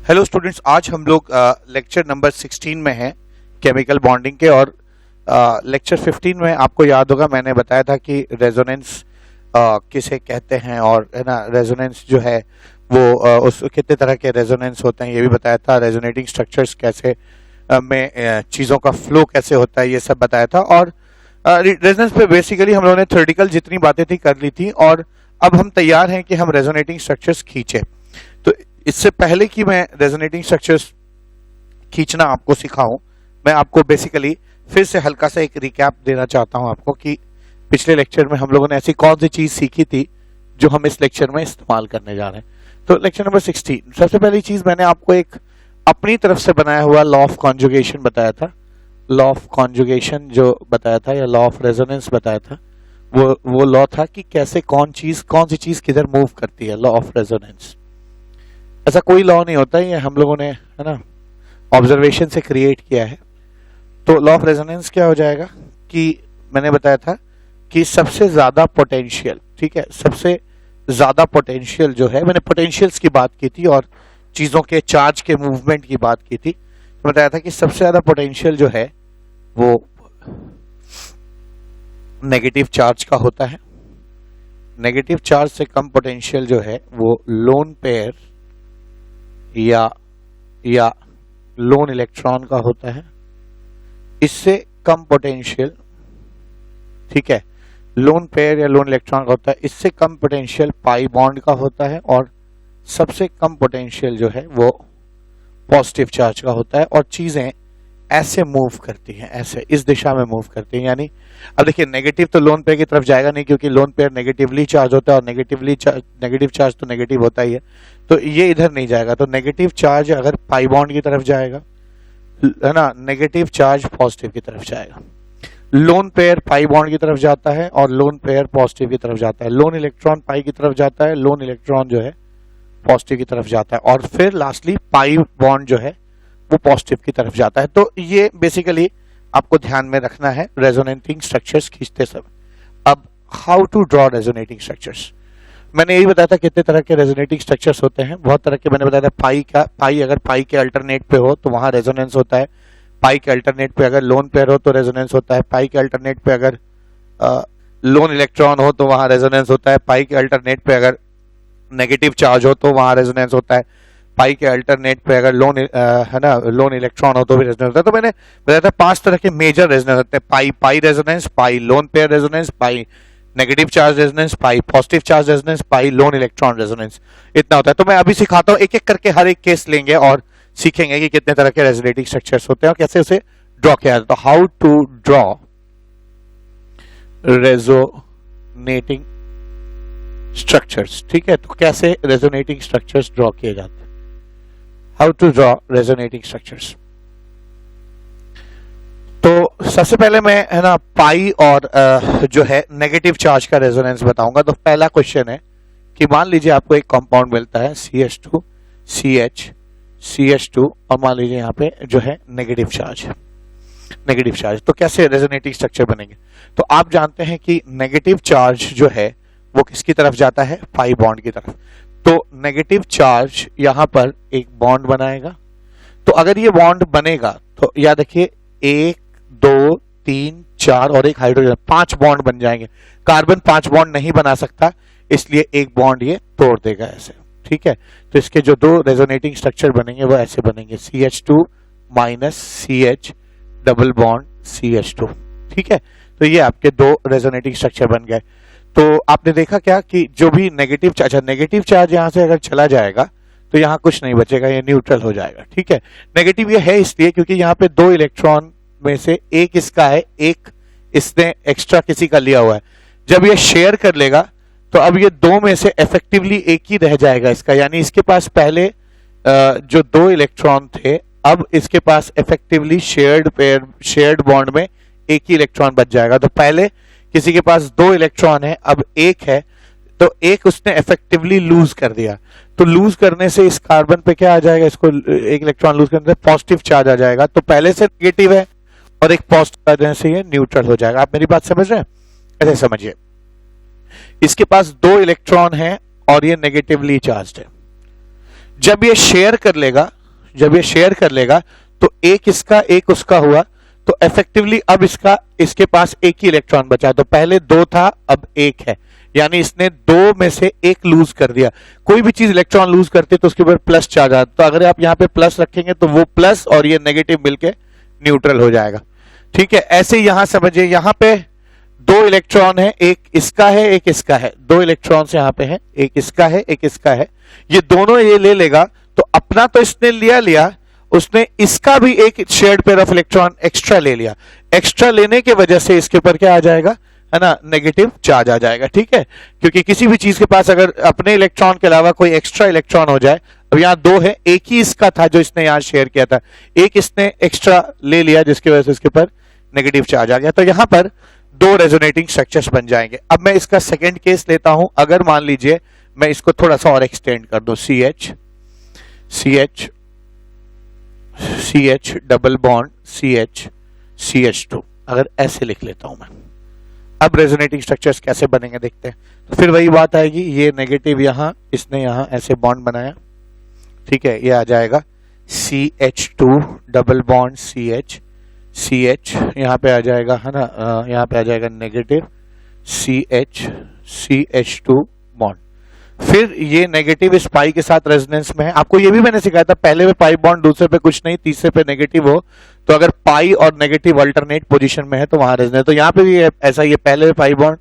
Hello students, आज हम लोग लेक्चर नंबर 16 में हैं केमिकल बॉन्डिंग के। और लेक्चर 15 में आपको याद होगा मैंने बताया था कि रेजोनेंस किसे कहते हैं, और है ना रेजोनेंस जो है वो उस कितने तरह के रेजोनेंस होते हैं ये भी बताया था। रेजोनेटिंग स्ट्रक्चर्स कैसे में चीज़ों का फ्लो कैसे होता है ये सब बताया था। और रेजोनेंस पे बेसिकली हम लोगों ने थ्योरेटिकल जितनी बातें थी कर ली थी, और अब हम तैयार हैं कि हम रेजोनेटिंग स्ट्रक्चर्स खींचे। तो इससे पहले कि मैं रेजोनेटिंग स्ट्रक्चर्स खींचना आपको सिखाऊं, मैं आपको बेसिकली फिर से हल्का सा एक रिकैप देना चाहता हूं आपको कि पिछले लेक्चर में हम लोगों ने ऐसी कौन सी चीज सीखी थी जो हम इस लेक्चर में इस्तेमाल करने जा रहे हैं। तो लेक्चर नंबर 16, सबसे पहली चीज मैंने आपको एक अपनी तरफ से बनाया हुआ लॉ ऑफ कॉन्जुगेशन बताया था। लॉ ऑफ कॉन्जुगेशन जो बताया था या लॉ ऑफ रेजोनेंस बताया था, वो लॉ था कि कैसे कौन सी चीज किधर मूव करती है, लॉ ऑफ रेजोनेंस। ऐसा कोई लॉ नहीं होता है, ये हम लोगों ने है ना ऑब्जर्वेशन से क्रिएट किया है। तो लॉ ऑफ रेजोनेंस क्या हो जाएगा कि मैंने बताया था कि सबसे ज्यादा पोटेंशियल, ठीक है, सबसे ज्यादा पोटेंशियल जो है, मैंने पोटेंशियल्स की बात की थी और चीजों के चार्ज के मूवमेंट की बात की थी। तो बताया था कि सबसे ज्यादा पोटेंशियल जो है वो नेगेटिव चार्ज का होता है। नेगेटिव चार्ज से कम पोटेंशियल जो है वो लोन पेयर या लोन इलेक्ट्रॉन का होता है। इससे कम पोटेंशियल, ठीक है, लोन पेयर या लोन इलेक्ट्रॉन का होता है। इससे कम पोटेंशियल पाई बॉन्ड का होता है, और सबसे कम पोटेंशियल जो है वो पॉजिटिव चार्ज का होता है। और चीजें ऐसे मूव करती हैं, ऐसे इस दिशा में मूव करती हैं। यानी अब देखिए, नेगेटिव तो लोन पेयर की तरफ जाएगा नहीं, क्योंकि लोन पेयर नेगेटिवली चार्ज होता है और नेगेटिव चार्ज तो नेगेटिव होता ही है, तो ये इधर नहीं जाएगा। तो नेगेटिव चार्ज अगर पाई बॉन्ड की तरफ जाएगा, है ना, नेगेटिव चार्ज पॉजिटिव की तरफ जाएगा। लोन पेयर पाई बॉन्ड की तरफ जाता है और लोन पेयर पॉजिटिव की तरफ जाता है। लोन इलेक्ट्रॉन पाई की तरफ जाता है, लोन इलेक्ट्रॉन जो है पॉजिटिव की तरफ जाता है, और फिर लास्टली पाई बॉन्ड जो है वो पॉजिटिव की तरफ जाता है। तो ये बेसिकली आपको ध्यान में रखना है रेजोनेटिंग स्ट्रक्चर्स खींचते समय। अब how to draw resonating structures, मैंने यही बताया था कितने तरह के रेजोनेटिंग स्ट्रक्चर्स होते हैं, बहुत तरह के। मैंने बताया था पाई अगर पाई के अल्टरनेट पे हो तो वहां रेजोनेंस होता है। पाई के अल्टरनेट पे अगर लोन पेयर हो तो रेजोनेंस होता है। पाई के अल्टरनेट पे अगर लोन इलेक्ट्रॉन हो तो वहां रेजोनेंस होता है। पाई के अल्टरनेट पे अगर नेगेटिव चार्ज हो तो वहां रेजोनेंस होता है। पाई के अल्टरनेट पे अगर लोन है ना लोन इलेक्ट्रॉन हो तो भी रेजोनेंस होता है। तो मैंने बताया था 5 तरह के मेजर रेजोनेंस होते हैं। पाई रेजोनेंस, पाई लोन पेयर रेजोनेंस, पाई नेगेटिव चार्ज रेजोनेंस, पाई पॉजिटिव चार्ज रेजोनेंस, पाई लोन इलेक्ट्रॉन रेजोनेंस, इतना होता है। तो मैं अभी सिखाता हूं, एक एक करके हर एक केस लेंगे और सीखेंगे कि कितने तरह के रेजोनेटिंग स्ट्रक्चर्स होते हैं और कैसे उसे ड्रॉ किया जाता है। तो how to draw resonating structures, ठीक है, तो कैसे रेजोनेटिंग स्ट्रक्चर्स ड्रॉ किए जाते हैं। How to draw resonating structures. तो सबसे पहले मैं है ना पाई और जो है नेगेटिव चार्ज का रेजोनेंस बताऊंगा। तो पहला क्वेश्चन है कि मान लीजिए आपको एक कंपाउंड मिलता है CH2 CH2 और मान लीजिए यहाँ पे जो है नेगेटिव चार्ज। तो कैसे रेजोनेटिंग स्ट्रक्चर बनेंगे। तो आप जानते हैं कि नेगेटिव चार्ज जो है वो किसकी तरफ जाता है, पाई बॉन्ड की तरफ। तो नेगेटिव चार्ज यहां पर एक बॉन्ड बनाएगा। तो अगर ये बॉन्ड बनेगा तो याद रखिए 1 2 3 4 और एक हाइड्रोजन, 5 बॉन्ड बन जाएंगे। कार्बन 5 बॉन्ड नहीं बना सकता, इसलिए एक बॉन्ड ये तोड़ देगा ऐसे, ठीक है। तो इसके जो 2 रेजोनेटिंग स्ट्रक्चर बनेंगे वो ऐसे बनेंगे, CH2 minus CH double bond CH2, ठीक है। तो ये आपके 2 रेजोनेटिंग स्ट्रक्चर बन गए। तो आपने देखा क्या कि जो भी नेगेटिव चार्ज यहां से अगर चला जाएगा तो यहां कुछ नहीं बचेगा, ये न्यूट्रल हो जाएगा, ठीक है। नेगेटिव ये है इसलिए क्योंकि यहाँ पे 2 इलेक्ट्रॉन में से एक इसका है, एक इसने एक्स्ट्रा किसी का लिया हुआ है। जब ये शेयर कर लेगा तो अब ये 2 में से इफेक्टिवली एक ही रह जाएगा इसका, यानी इसके पास पहले जो 2 इलेक्ट्रॉन थे, अब इसके पास इफेक्टिवली शेयर्ड बॉन्ड में एक ही इलेक्ट्रॉन बच जाएगा। तो पहले किसी के पास 2 इलेक्ट्रॉन है, अब एक है, तो एक उसने इफेक्टिवली लूज कर दिया। तो लूज करने से इस कार्बन पे क्या आ जाएगा, इसको एक इलेक्ट्रॉन लूज करने से पॉजिटिव चार्ज आ जाएगा। तो पहले से नेगेटिव है और एक पॉजिटिव आ जाने से ये न्यूट्रल हो जाएगा। आप मेरी बात समझ रहे हैं, ऐसे समझिए। इसके पास 2 इलेक्ट्रॉन है और ये नेगेटिवली चार्ज है। जब ये शेयर कर लेगा जब ये शेयर कर लेगा तो एक इसका एक उसका हुआ, तो इफेक्टिवली अब इसके पास एक ही इलेक्ट्रॉन बचा। तो पहले 2 था, अब 1 है, यानी इसने 2 में से 1 लूज कर दिया। कोई भी चीज इलेक्ट्रॉन लूज करते तो उसके ऊपर प्लस चार्ज आता, तो अगर आप यहाँ पे प्लस रखेंगे तो वो प्लस और ये नेगेटिव मिलके न्यूट्रल हो जाएगा। ठीक है, ऐसे यहां समझिए, यहां पे 2 इलेक्ट्रॉन है, एक इसका है एक इसका है, 2 इलेक्ट्रॉन यहां पे है, एक इसका है एक इसका है, ये दोनों ये ले लेगा तो अपना तो इसने लिया, उसने इसका भी एक shared pair of electron extra ले लिया। एक्स्ट्रा लेने की वजह से इसके ऊपर क्या आ जाएगा, है ना, नेगेटिव चार्ज आ जाएगा। ठीक है, क्योंकि किसी भी चीज के पास अगर अपने इलेक्ट्रॉन के अलावा कोई एक्स्ट्रा इलेक्ट्रॉन हो जाए, अब यहाँ 2 है, एक ही इसका था जो इसने यहां शेयर किया था, एक इसने एक्स्ट्रा ले लिया जिसकी वजह से इसके ऊपर नेगेटिव चार्ज आ गया। तो यहां पर 2 रेजोनेटिंग स्ट्रक्चर्स बन जाएंगे। अब मैं इसका सेकंड केस लेता हूं। अगर मान लीजिए मैं इसको थोड़ा सा और एक्सटेंड कर दूं, CH डबल बॉन्ड CH2, अगर ऐसे लिख लेता हूं मैं। अब रेजोनेटिंग स्ट्रक्चर्स कैसे बनेंगे देखते हैं। तो फिर वही बात आएगी, ये नेगेटिव यहां, इसने यहां ऐसे बॉन्ड बनाया, ठीक है, ये आ जाएगा CH2 डबल बॉन्ड CH यहां पे आ जाएगा, है ना, यहां पे आ जाएगा नेगेटिव CH2 बॉन्ड। फिर ये नेगेटिव इस पाई के साथ रेजोनेंस में है। आपको ये भी मैंने सिखाया था, पहले पे पाई बॉन्ड, दूसरे पे कुछ नहीं, तीसरे पे नेगेटिव हो तो अगर पाई और नेगेटिव अल्टरनेट पोजीशन में है तो वहां रेजोनेंस। तो यहाँ पे भी ऐसा, ये पहले पे पाई बॉन्ड,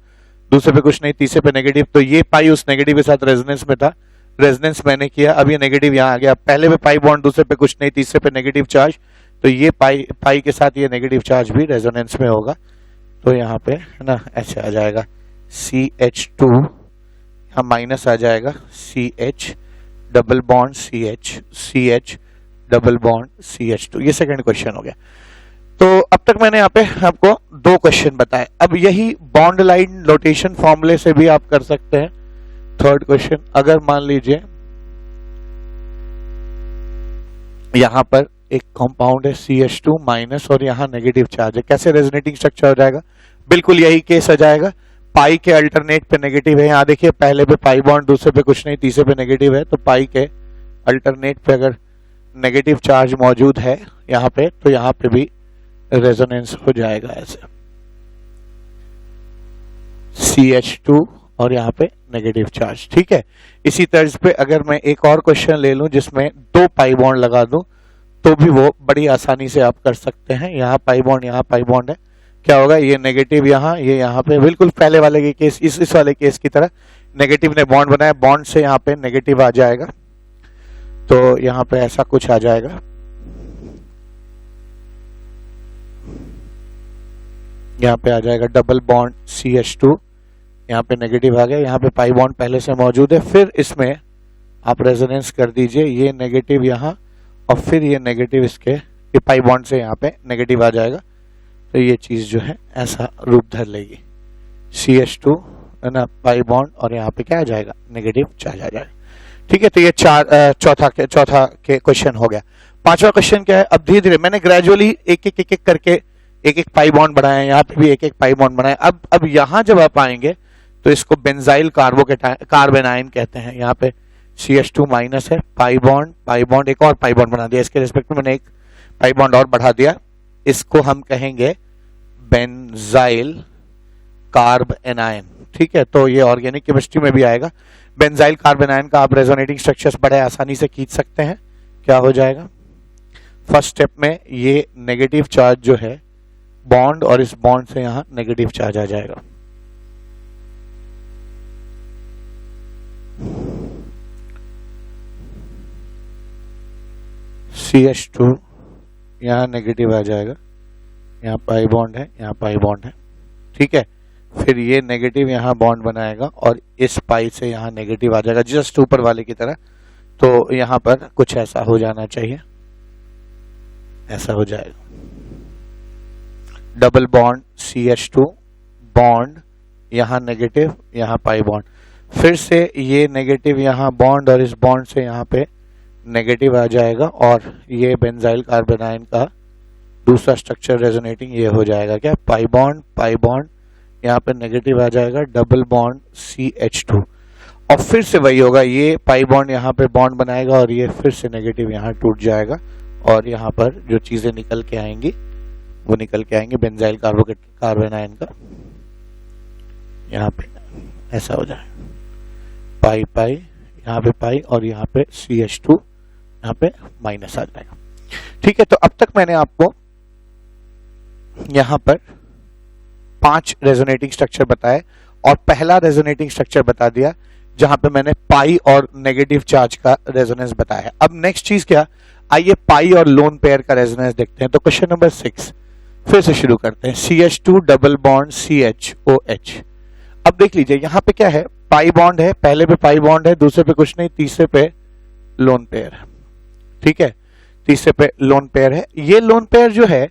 दूसरे पे कुछ नहीं, तीसरे पे नेगेटिव, तो ये पाई उस नेगेटिव के साथ रेजोनेंस में था, रेजोनेंस मैंने किया, अब ये नेगेटिव यहाँ आ गया। पहले पे पाई बॉन्ड, दूसरे पे कुछ नहीं, तीसरे पे नेगेटिव चार्ज, तो ये पाई के साथ ये नेगेटिव चार्ज भी रेजोनेंस में होगा। तो यहाँ पे, है ना, ऐसे आ जाएगा CH2, यहाँ माइनस आ जाएगा CH double bond CH double bond CH2। ये सेकंड क्वेश्चन हो गया। तो अब तक मैंने यहाँ पे आपको 2 क्वेश्चन बताए। अब यही बॉन्ड लाइन रोटेशन फॉर्मूले से भी आप कर सकते हैं। थर्ड क्वेश्चन, अगर मान लीजिए यहां पर एक कंपाउंड है CH2 माइनस और यहां नेगेटिव चार्ज है, कैसे रेजोनेटिंग स्ट्रक्चर हो जाएगा? बिल्कुल यही केस आ जाएगा, पाई के अल्टरनेट पे नेगेटिव है। यहाँ देखिए, पहले पे पाई बॉन्ड, दूसरे पे कुछ नहीं, तीसरे पे नेगेटिव है, तो पाई के अल्टरनेट पे अगर नेगेटिव चार्ज मौजूद है यहाँ पे, तो यहाँ पे भी रेजोनेंस हो जाएगा ऐसे CH2 और यहाँ पे नेगेटिव चार्ज। ठीक है, इसी तर्ज पे अगर मैं एक और क्वेश्चन ले लूं जिसमें 2 पाई बॉन्ड लगा दूं तो भी वो बड़ी आसानी से आप कर सकते हैं। यहाँ पाई बॉन्ड, यहाँ पाई बॉन्ड है, क्या होगा, ये नेगेटिव यहाँ, ये यहाँ पे, बिल्कुल पहले वाले के केस, इस वाले केस की तरह नेगेटिव ने बॉन्ड बनाया, बॉन्ड से यहाँ पे नेगेटिव आ जाएगा, तो यहाँ पे ऐसा कुछ आ जाएगा। यहाँ पे आ जाएगा डबल बॉन्ड CH2, यहाँ पे नेगेटिव आ गया, यहाँ पे पाई बॉन्ड पहले से मौजूद है, फिर इसमें आप रेजोनेंस कर दीजिए, ये नेगेटिव यहाँ और फिर ये नेगेटिव इसके, ये पाई बॉन्ड से यहाँ पे नेगेटिव आ जाएगा, तो ये चीज जो है ऐसा रूप धर लेगी, CH2, है ना, पाई बॉन्ड और यहाँ पे क्या आ जाएगा, नेगेटिव चार्ज आ जाएगा। ठीक है, तो ये चौथा के क्वेश्चन हो गया। 5वां क्वेश्चन क्या है? अब धीरे धीरे मैंने ग्रेजुअली एक एक करके एक पाई बॉन्ड बनाया, यहाँ पे भी एक पाई बॉन्ड बनाया। अब यहाँ जब आप आएंगे तो इसको बेंजाइल कार्बन आयन कहते हैं। यहाँ पे CH2 माइनस है, पाई बॉन्ड, एक और पाई बॉन्ड बना दिया, इसके रिस्पेक्ट में मैंने एक पाई बॉन्ड और बढ़ा दिया, इसको हम कहेंगे बेंजाइल कार्ब एनायन। ठीक है, तो ये ऑर्गेनिक केमिस्ट्री में भी आएगा। बेंजाइल कार्बन आयन का आप रेजोनेटिंग स्ट्रक्चर्स बड़े आसानी से खींच सकते हैं। क्या हो जाएगा, फर्स्ट स्टेप में ये नेगेटिव चार्ज जो है बॉन्ड और इस बॉन्ड से यहां नेगेटिव चार्ज आ जाएगा, CH2 यहां नेगेटिव आ जाएगा, यहाँ पाई बॉन्ड है, यहाँ पाई बॉन्ड है। ठीक है, फिर ये नेगेटिव यहाँ बॉन्ड बनाएगा और इस पाई से यहाँ नेगेटिव आ जाएगा, जस्ट ऊपर वाले की तरह। तो यहाँ पर कुछ ऐसा हो जाना चाहिए, ऐसा हो जाएगा, डबल बॉन्ड CH2 बॉन्ड, यहाँ नेगेटिव, यहाँ पाई बॉन्ड, फिर से ये नेगेटिव यहाँ बॉन्ड और इस बॉन्ड से यहाँ पे नेगेटिव आ जाएगा और ये बेंजाइल कार्बन आयन का दूसरा स्ट्रक्चर रेजोनेटिंग ये हो जाएगा, क्या, पाई बॉन्ड, यहाँ पे नेगेटिव आ जाएगा, डबल बॉन्ड CH2। और फिर से वही होगा, ये पाई बॉन्ड यहाँ पे बॉन्ड बनाएगा और ये फिर से नेगेटिव यहाँ टूट जाएगा और यहाँ पर जो चीजें निकल के आएंगी वो निकल के आएंगे बेंजाइल कार्बोनाइन का, यहाँ पे ऐसा हो जाए पाई पाई, यहाँ पे पाई और यहाँ पे CH2 यहाँ पे माइनस आ जाएगा। ठीक है, तो अब तक मैंने आपको यहाँ पर 5 रेजोनेटिंग स्ट्रक्चर बताए और पहला रेजोनेटिंग स्ट्रक्चर बता दिया जहां पे मैंने पाई और नेगेटिव चार्ज का रेजोनेंस बताया है। अब नेक्स्ट चीज क्या, आइए पाई और लोन पेयर का रेजोनेंस देखते हैं। तो क्वेश्चन नंबर 6 फिर से शुरू करते हैं। CH2 double bond CHOH। अब देख लीजिए यहाँ पे क्या है, पाई बॉन्ड है, पहले पे पाई बॉन्ड है, दूसरे पे कुछ नहीं, तीसरे पे लोन पेयर है। ठीक है, तीसरे पे लोन पेयर है। ये लोन पेयर जो है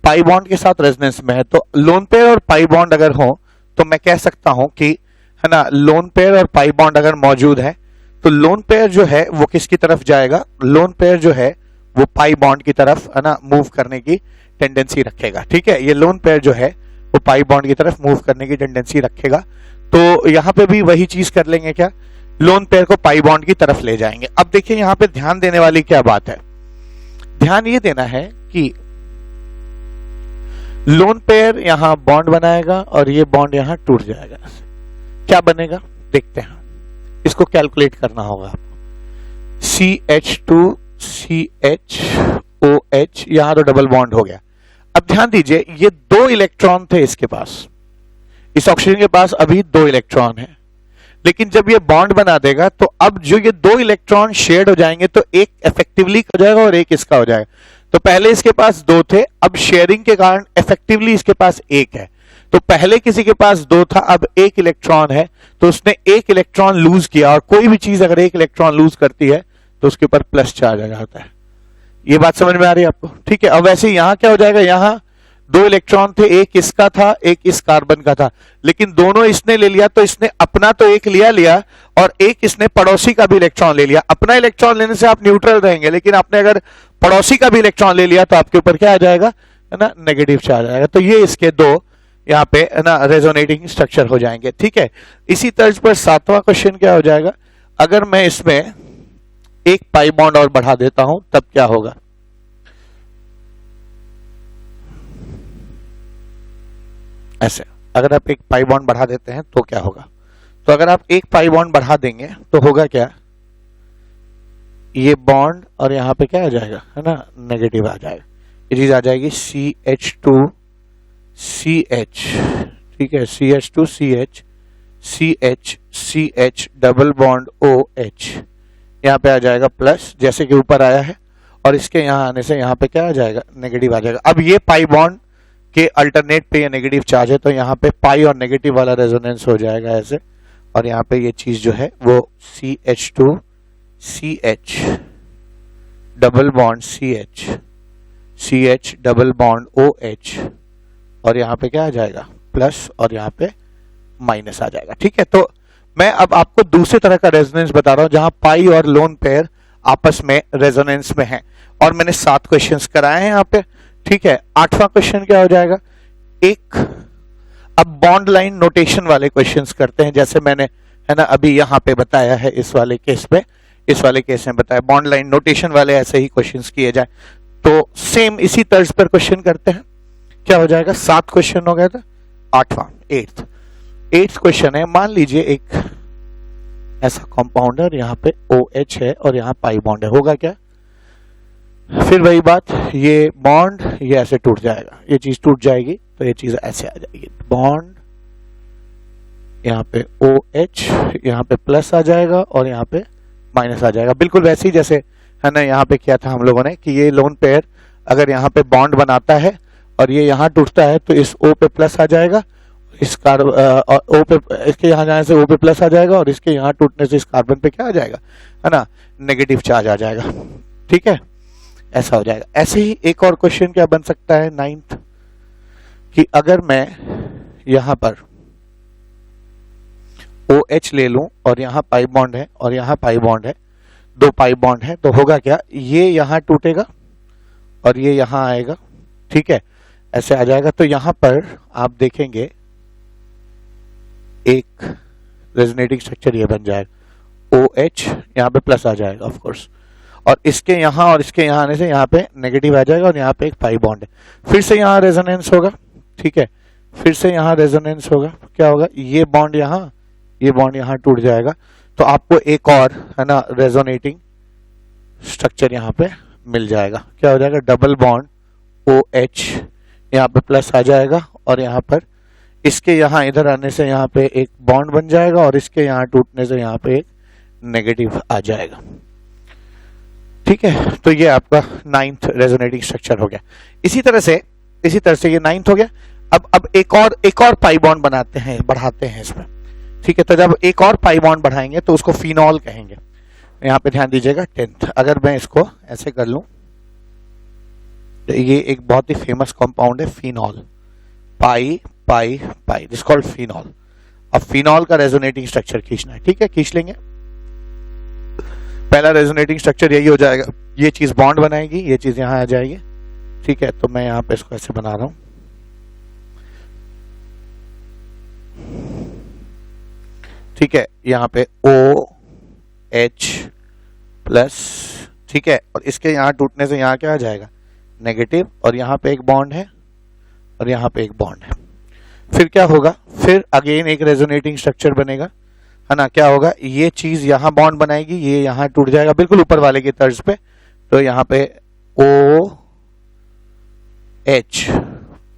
पाई बॉन्ड के साथ रेजोनेंस में है, तो लोन पेयर और पाई बॉन्ड अगर हो तो मैं कह सकता हूं कि, है ना, लोन पेयर और पाई बॉन्ड अगर मौजूद है तो लोन पेयर जो है वो किसकी तरफ जाएगा, लोन पेयर जो है वो पाई बॉन्ड की तरफ, है ना, मूव करने की टेंडेंसी रखेगा। ठीक है, ये लोन पेयर जो है वो पाई बॉन्ड की तरफ मूव करने की टेंडेंसी रखेगा। तो यहां पे भी वही चीज कर लेंगे, क्या, लोन पेयर को पाई बॉन्ड की तरफ ले जाएंगे। अब देखिए यहां पे ध्यान देने वाली क्या बात है, ध्यान ये देना है कि लोन पेयर यहां बॉन्ड बनाएगा और ये बॉन्ड यहां टूट जाएगा। क्या बनेगा देखते हैं, इसको कैलकुलेट करना होगा आपको। CH2 CHOH, यहां तो डबल बॉन्ड हो गया। अब ध्यान दीजिए ये 2 इलेक्ट्रॉन थे इसके पास, इस ऑक्सीजन के पास अभी 2 इलेक्ट्रॉन है, लेकिन जब ये बॉन्ड बना देगा तो अब जो ये 2 इलेक्ट्रॉन शेड हो जाएंगे तो एक इफेक्टिवली हो जाएगा और एक इसका हो जाएगा। तो पहले इसके पास 2 थे, अब शेयरिंग के कारण इफेक्टिवली इसके पास 1 है। तो पहले किसी के पास 2 था, अब 1 इलेक्ट्रॉन है, तो उसने 1 इलेक्ट्रॉन लूज किया, और कोई भी चीज अगर 1 इलेक्ट्रॉन लूज करती है तो उसके ऊपर प्लस चार्ज आ जाता है। ये बात समझ में आ रही है आपको? ठीक है, अब वैसे यहां क्या हो जाएगा, यहां 2 इलेक्ट्रॉन थे, एक इसका था एक इस कार्बन का था, लेकिन दोनों इसने ले लिया, तो इसने अपना तो एक लिया और एक इसने पड़ोसी का भी इलेक्ट्रॉन ले लिया। अपना इलेक्ट्रॉन लेने से आप न्यूट्रल रहेंगे, लेकिन आपने अगर पड़ोसी का भी इलेक्ट्रॉन ले लिया तो आपके ऊपर क्या आ जाएगा, है ना, नेगेटिव चार्ज आएगा। तो ये इसके 2 यहाँ पे, है ना, रेजोनेटिंग स्ट्रक्चर हो जाएंगे। ठीक है, इसी तर्ज पर 7वां क्वेश्चन क्या हो जाएगा, अगर मैं इसमें एक पाई बॉन्ड और बढ़ा देता हूं तब क्या होगा। ऐसे अगर आप एक पाई बॉन्ड बढ़ा देते हैं तो क्या होगा, तो अगर आप एक पाई बॉन्ड बढ़ा देंगे तो होगा क्या, ये बॉन्ड और यहां पे क्या आ जाएगा, है ना, नेगेटिव आ जाएगा। ये चीज आ जाएगी CH2 CH। ठीक है, CH2 CH CH CH double bond OH, यहां पे आ जाएगा प्लस, जैसे कि ऊपर आया है, और इसके यहां आने से यहां पे क्या आ जाएगा, नेगेटिव आ जाएगा। अब ये पाई बॉन्ड के अल्टरनेट पे ये नेगेटिव चार्ज है, तो यहाँ पे पाई और नेगेटिव वाला रेजोनेंस हो जाएगा ऐसे, और यहाँ पे ये चीज जो है वो CH2 CH double bond CH CH double bond OH, और यहाँ पे क्या आ जाएगा, प्लस, और यहाँ पे माइनस आ जाएगा। ठीक है, तो मैं अब आपको दूसरे तरह का रेजोनेंस बता रहा हूं जहां पाई और लोन पेयर आपस में रेजोनेंस में है, और मैंने 7 क्वेश्चंस कराए हैं यहाँ पे। ठीक है, 8वां क्वेश्चन क्या हो जाएगा, एक अब बॉन्ड लाइन नोटेशन वाले क्वेश्चंस करते हैं, जैसे मैंने, है ना, अभी यहाँ पे बताया है इस वाले केस में, इस वाले केस में बताया बॉन्ड लाइन नोटेशन वाले ऐसे ही क्वेश्चंस किए जाए। तो सेम इसी तर्ज पर क्वेश्चन करते हैं। क्या हो जाएगा, 7 क्वेश्चन हो गया था, 8वां 8th क्वेश्चन है, मान लीजिए एक ऐसा कंपाउंडर यहाँ पे OH है और यहाँ पाई बॉन्ड है, होगा क्या, फिर वही बात, ये बॉन्ड ये ऐसे टूट जाएगा, ये चीज टूट जाएगी, तो ये चीज ऐसे आ जाएगी, बॉन्ड यहाँ पे OH, यहाँ पे प्लस आ जाएगा और यहाँ पे माइनस आ जाएगा, बिल्कुल वैसे ही जैसे, है ना, यहाँ पे किया था हम लोगों ने कि ये लोन पेयर अगर यहाँ पे बॉन्ड बनाता है और ये यहाँ टूटता है तो इस O पे प्लस आ जाएगा, इस O पे, इसके यहाँ जाने से O पे प्लस आ जाएगा, और इसके यहाँ टूटने से इस कार्बन पे क्या आ जाएगा, है ना, नेगेटिव चार्ज आ जाएगा। ठीक है, ऐसा हो जाएगा। ऐसे ही एक और क्वेश्चन क्या बन सकता है 9th, कि अगर मैं यहां पर OH ले लूं और यहां पाई बॉन्ड है और यहां पाई बॉन्ड है, 2 पाई बॉन्ड है, तो होगा क्या, ये यहां टूटेगा और ये यहां आएगा। ठीक है, ऐसे आ जाएगा। तो यहां पर आप देखेंगे एक रेजोनेटिंग स्ट्रक्चर ये बन जाएगा, OH यहाँ पे प्लस आ जाएगा ऑफ कोर्स, और इसके यहाँ और इसके यहाँ आने से यहाँ पे नेगेटिव आ जाएगा और यहाँ पे एक पाई बॉन्ड है। फिर से यहाँ रेजोनेंस होगा, ठीक है, फिर से यहाँ रेजोनेंस होगा, क्या होगा, ये बॉन्ड यहाँ टूट जाएगा, तो आपको एक और है ना रेजोनेटिंग स्ट्रक्चर यहाँ पे मिल जाएगा। क्या हो जाएगा, डबल बॉन्ड OH यहाँ पे प्लस आ जाएगा और यहाँ पर इसके यहाँ इधर आने से यहाँ पे एक बॉन्ड बन जाएगा और इसके यहाँ टूटने से यहाँ पे एक नेगेटिव आ जाएगा। ठीक है, तो ये आपका 9th रेजोनेटिंग स्ट्रक्चर हो गया। इसी तरह से ये 9th हो गया। अब एक और पाई बॉन्ड बढ़ाते हैं इसमें, ठीक है। तो जब एक और पाई बॉन्ड बढ़ाएंगे तो उसको फिनॉल कहेंगे। यहाँ पे ध्यान दीजिएगा 10th। अगर मैं इसको ऐसे कर लूं तो ये एक बहुत ही फेमस कंपाउंड है phenol, pi pi pi, this called phenol. अब फिनॉल का रेजोनेटिंग स्ट्रक्चर खींचना है, ठीक है, खींच लेंगे। पहला रेजोनेटिंग स्ट्रक्चर यही हो जाएगा, ये चीज बॉन्ड बनाएगी, ये चीज यहां आ जाएगी, ठीक है। तो मैं यहां पे इसको ऐसे बना रहा हूं, ठीक है, यहाँ पे OH प्लस, ठीक है, और इसके यहाँ टूटने से यहाँ क्या आ जाएगा, नेगेटिव, और यहाँ पे एक बॉन्ड है और यहाँ पे एक बॉन्ड है। फिर क्या होगा, फिर अगेन एक रेजोनेटिंग स्ट्रक्चर बनेगा, है ना। क्या होगा, ये चीज यहाँ बॉन्ड बनाएगी, ये यहाँ टूट जाएगा बिल्कुल ऊपर वाले की तर्ज पे, तो यहाँ पे OH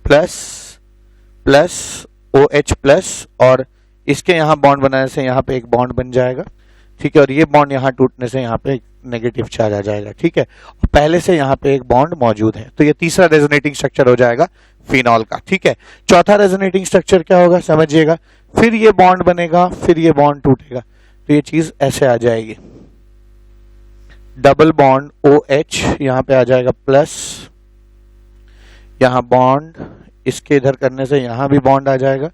plus plus OH plus, और इसके यहाँ बॉन्ड बनाने से यहाँ पे एक बॉन्ड बन जाएगा, ठीक है, और ये बॉन्ड यहाँ टूटने से यहाँ पे नेगेटिव चार्ज आ जाएगा, ठीक है, और पहले से यहाँ पे एक बॉन्ड मौजूद है। तो ये तीसरा रेजोनेटिंग स्ट्रक्चर हो जाएगा फिनॉल का, ठीक है। चौथा रेजोनेटिंग स्ट्रक्चर क्या होगा, समझिएगा, फिर ये बॉन्ड बनेगा, फिर ये बॉन्ड टूटेगा, तो ये चीज ऐसे आ जाएगी, डबल बॉन्ड OH यहाँ पे आ जाएगा प्लस, यहाँ बॉन्ड, इसके इधर करने से यहाँ भी बॉन्ड आ जाएगा,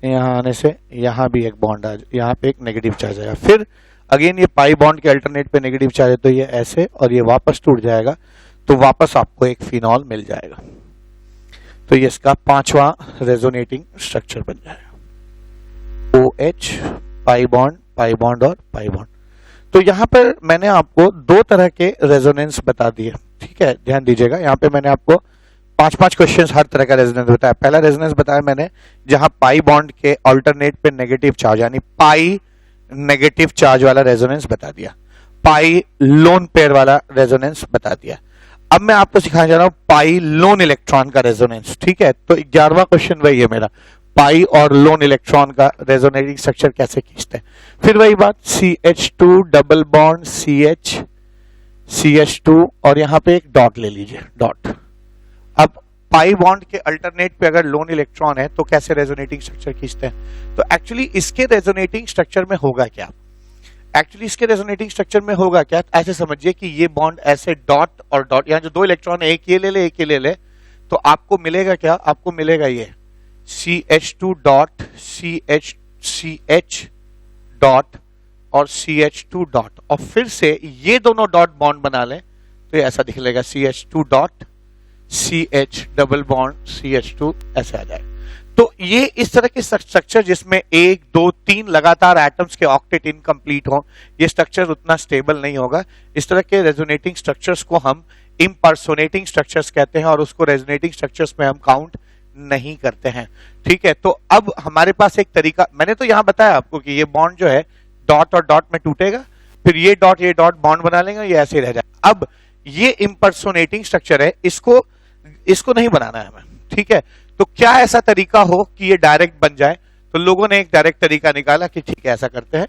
यहाँ आने से यहाँ भी एक बॉन्ड यहाँ पे एक नेगेटिव चार्ज आएगा। फिर अगेन ये पाई बॉन्ड के अल्टरनेट पे नेगेटिव चार्ज है, तो ये ऐसे, और ये वापस टूट जाएगा, तो वापस आपको एक फिनॉल मिल जाएगा। तो ये इसका 5वां रेजोनेटिंग स्ट्रक्चर बन जाएगा, OH पाई बॉन्ड और पाई बॉन्ड। तो यहाँ पर मैंने आपको 2 तरह के रेजोनेंस बता दिए, ठीक है, ध्यान दीजिएगा। यहाँ पे मैंने आपको 5-5 क्वेश्चंस हर तरह का रेजोनेंस बताया। पहला रेजोनेंस बताया मैंने जहां पाई बॉन्ड के अल्टरनेट पे नेगेटिव चार्ज, यानी पाई नेगेटिव चार्ज वाला रेजोनेंस बता दिया। पाई लोन पेयर वाला रेजोनेंस बता दिया। अब मैं आपको सिखाने जा रहा हूं पाई लोन इलेक्ट्रॉन का रेजोनेंस, ठीक है। तो 11वां क्वेश्चन वही है मेरा, पाई और लोन इलेक्ट्रॉन का रेजोनेटिंग स्ट्रक्चर कैसे खींचते हैं। फिर वही बात, CH2 डबल बॉन्ड CH2 और यहां पे एक डॉट ले लीजिए, डॉट। अब पाई बॉन्ड के अल्टरनेट पे अगर लोन इलेक्ट्रॉन है तो कैसे रेजोनेटिंग स्ट्रक्चर खींचते हैं। तो एक्चुअली इसके रेजोनेटिंग स्ट्रक्चर में होगा क्या, ऐसे समझिए कि ये बॉन्ड ऐसे डॉट और डॉट, यहाँ जो 2 इलेक्ट्रॉन है, एक ये ले ले, तो आपको मिलेगा क्या, आपको मिलेगा ये CH2 डॉट CH डॉट और CH2 डॉट, और फिर से ये दोनों डॉट बॉन्ड बना लें तो ये ऐसा दिखेगा CH2 dot CH double bond CH2, ऐसे आ जाए। तो ये इस तरह के स्ट्रक्चर जिसमें 1 2 3 लगातार एटम्स के ऑक्टेट इनकम्प्लीट हो, ये स्ट्रक्चर उतना स्टेबल नहीं होगा। इस तरह के रेजोनेटिंग स्ट्रक्चर्स को हम इम्पर्सोनेटिंग स्ट्रक्चर्स कहते हैं और उसको रेजोनेटिंग स्ट्रक्चर्स में हम काउंट नहीं करते हैं, ठीक है। तो अब हमारे पास एक तरीका, मैंने तो यहां बताया आपको कि ये बॉन्ड जो है डॉट और डॉट में टूटेगा, फिर ये डॉट बॉन्ड बना लेंगे, ये ऐसे रह जाएगा। अब ये इम्पर्सोनेटिंग स्ट्रक्चर है, इसको नहीं बनाना है हमें, ठीक है। तो क्या ऐसा तरीका हो कि ये डायरेक्ट बन जाए, तो लोगों ने एक डायरेक्ट तरीका निकाला कि ठीक है ऐसा करते हैं,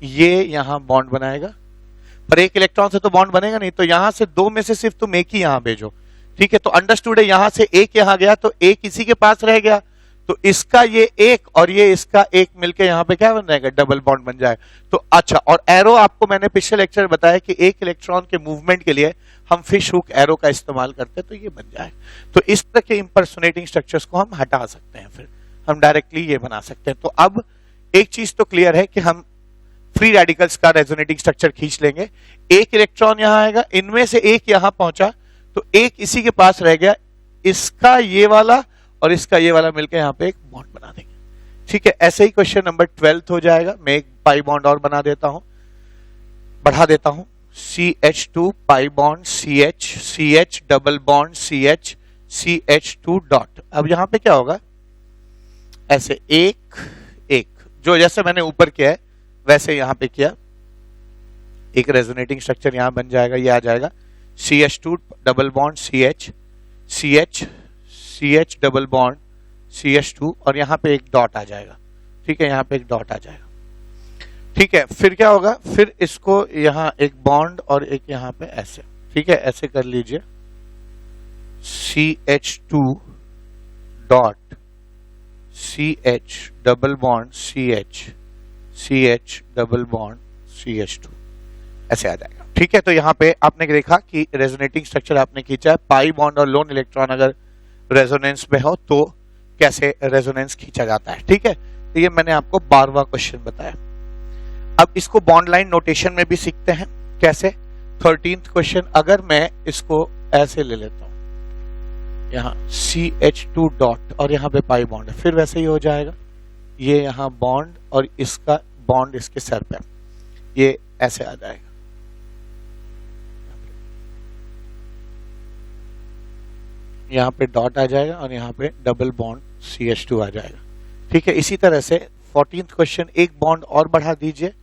ये यहां बॉन्ड बनाएगा, पर एक इलेक्ट्रॉन से तो बॉन्ड बनेगा नहीं, तो यहां से 2 में से सिर्फ तुम एक ही यहां भेजो, ठीक है। तो अंडरस्टूड है, यहां से एक यहां गया तो एक इसी के पास रह गया, तो इसका ये एक और ये इसका एक मिलके यहां पे क्या बन जाएगा, डबल बॉन्ड बन जाएगा। तो अच्छा, और एरो आपको मैंने पिछले लेक्चर में बताया कि एक इलेक्ट्रॉन के मूवमेंट के लिए हम फिश हुक एरो का इस्तेमाल करते हैं, तो ये बन जाए। तो इस तरह के इंपर्सोनेटिंग स्ट्रक्चर्स को हम हटा सकते हैं, फिर हम डायरेक्टली ये बना सकते हैं। तो अब एक चीज तो क्लियर है कि हम फ्री रेडिकल्स का रेजोनेटिंग स्ट्रक्चर खींच लेंगे। एक इलेक्ट्रॉन यहां आएगा, इनमें से एक यहां पहुंचा, तो एक इसी के पास रह गया, इसका ये वाला और इसका ये वाला मिलकर यहां पे एक बॉन्ड बना देंगे, ठीक है, ऐसे ही क्वेश्चन नंबर 12 हो जाएगा। मैं एक पाई बॉन्ड और बना देता हूं, बढ़ा देता हूं, CH2 pi bond CH, CH double bond CH, CH2 dot. अब यहां पे क्या होगा, ऐसे एक एक, जो जैसे मैंने ऊपर किया है वैसे यहां पे किया, एक रेजोनेटिंग स्ट्रक्चर यहां बन जाएगा, ये आ जाएगा CH2 double bond CH, CH, CH double bond CH2 और यहां पे एक डॉट आ जाएगा। ठीक है, यहां पे एक डॉट आ जाएगा। ठीक है, फिर क्या होगा, फिर इसको यहां एक बॉन्ड और एक यहां पे ऐसे, ठीक है, ऐसे कर लीजिए, CH2 dot CH double bond CH, CH double bond CH2, ऐसे आ जाएगा। ठीक है, तो यहां पे आपने देखा कि रेजोनेटिंग स्ट्रक्चर आपने खींचा है, पाई बॉन्ड और लोन इलेक्ट्रॉन अगर रेजोनेंस में हो तो कैसे रेजोनेंस खींचा जाता है। ठीक है, तो ये मैंने आपको 12वां क्वेश्चन बताया। अब इसको बॉन्ड लाइन नोटेशन में भी सीखते हैं कैसे। 13th क्वेश्चन, अगर मैं इसको ऐसे ले लेता हूं, यहाँ CH2 डॉट और यहाँ पे पाई बॉन्ड है, फिर वैसे ही हो जाएगा, ये यहाँ बॉन्ड और इसका बॉन्ड इसके सर पे, ये ऐसे आ जाएगा। यहाँ पे डॉट आ जाएगा और यहाँ पे डबल बॉन्ड CH2 आ जाएगा। ठीक है, इसी तरह से 14th क्वेश्चन, एक बॉन्ड और बढ़ा दीजिए।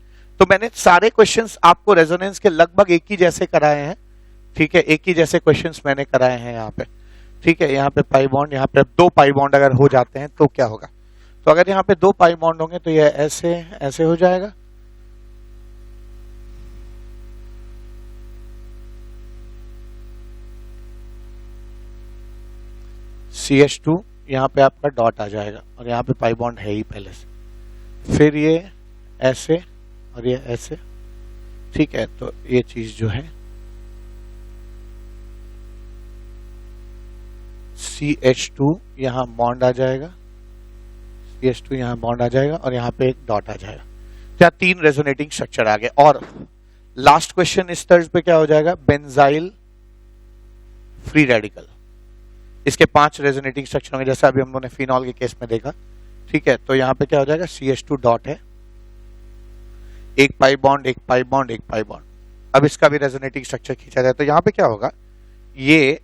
तो मैंने सारे क्वेश्चंस आपको रेजोनेंस के लगभग एक ही जैसे कराए हैं। ठीक है, एक ही जैसे क्वेश्चंस मैंने कराए हैं यहाँ पे। ठीक है, यहाँ पे पाई बॉन्ड, यहाँ पे 2 पाई बॉन्ड अगर हो जाते हैं तो क्या होगा, तो अगर यहाँ पे 2 पाई बॉन्ड होंगे तो ये ऐसे ऐसे हो जाएगा, CH2 यहाँ पे आपका डॉट आ जाएगा और यहाँ पे पाई बॉन्ड है ही पहले से, फिर ये ऐसे और ये ऐसे। ठीक है, तो ये चीज जो है CH2 यहाँ बॉन्ड आ जाएगा, CH2 यहाँ बॉन्ड आ जाएगा और यहाँ पे एक डॉट आ जाएगा। क्या 3 रेजोनेटिंग स्ट्रक्चर आ गए। और लास्ट क्वेश्चन इस तर्ज पे क्या हो जाएगा, बेंजाइल फ्री रेडिकल, इसके 5 रेजोनेटिंग स्ट्रक्चर होंगे, जैसा अभी हम लोगों ने फिनॉल के केस में देखा। ठीक है, तो यहाँ पे क्या हो जाएगा, CH2 डॉट है, एक पाई बॉन्ड, एक पाई बॉन्ड, एक पाई बॉन्ड। अब इसका भी रेजोनेटिंग स्ट्रक्चर खींचा जाए तो यहाँ पे क्या होगा, ये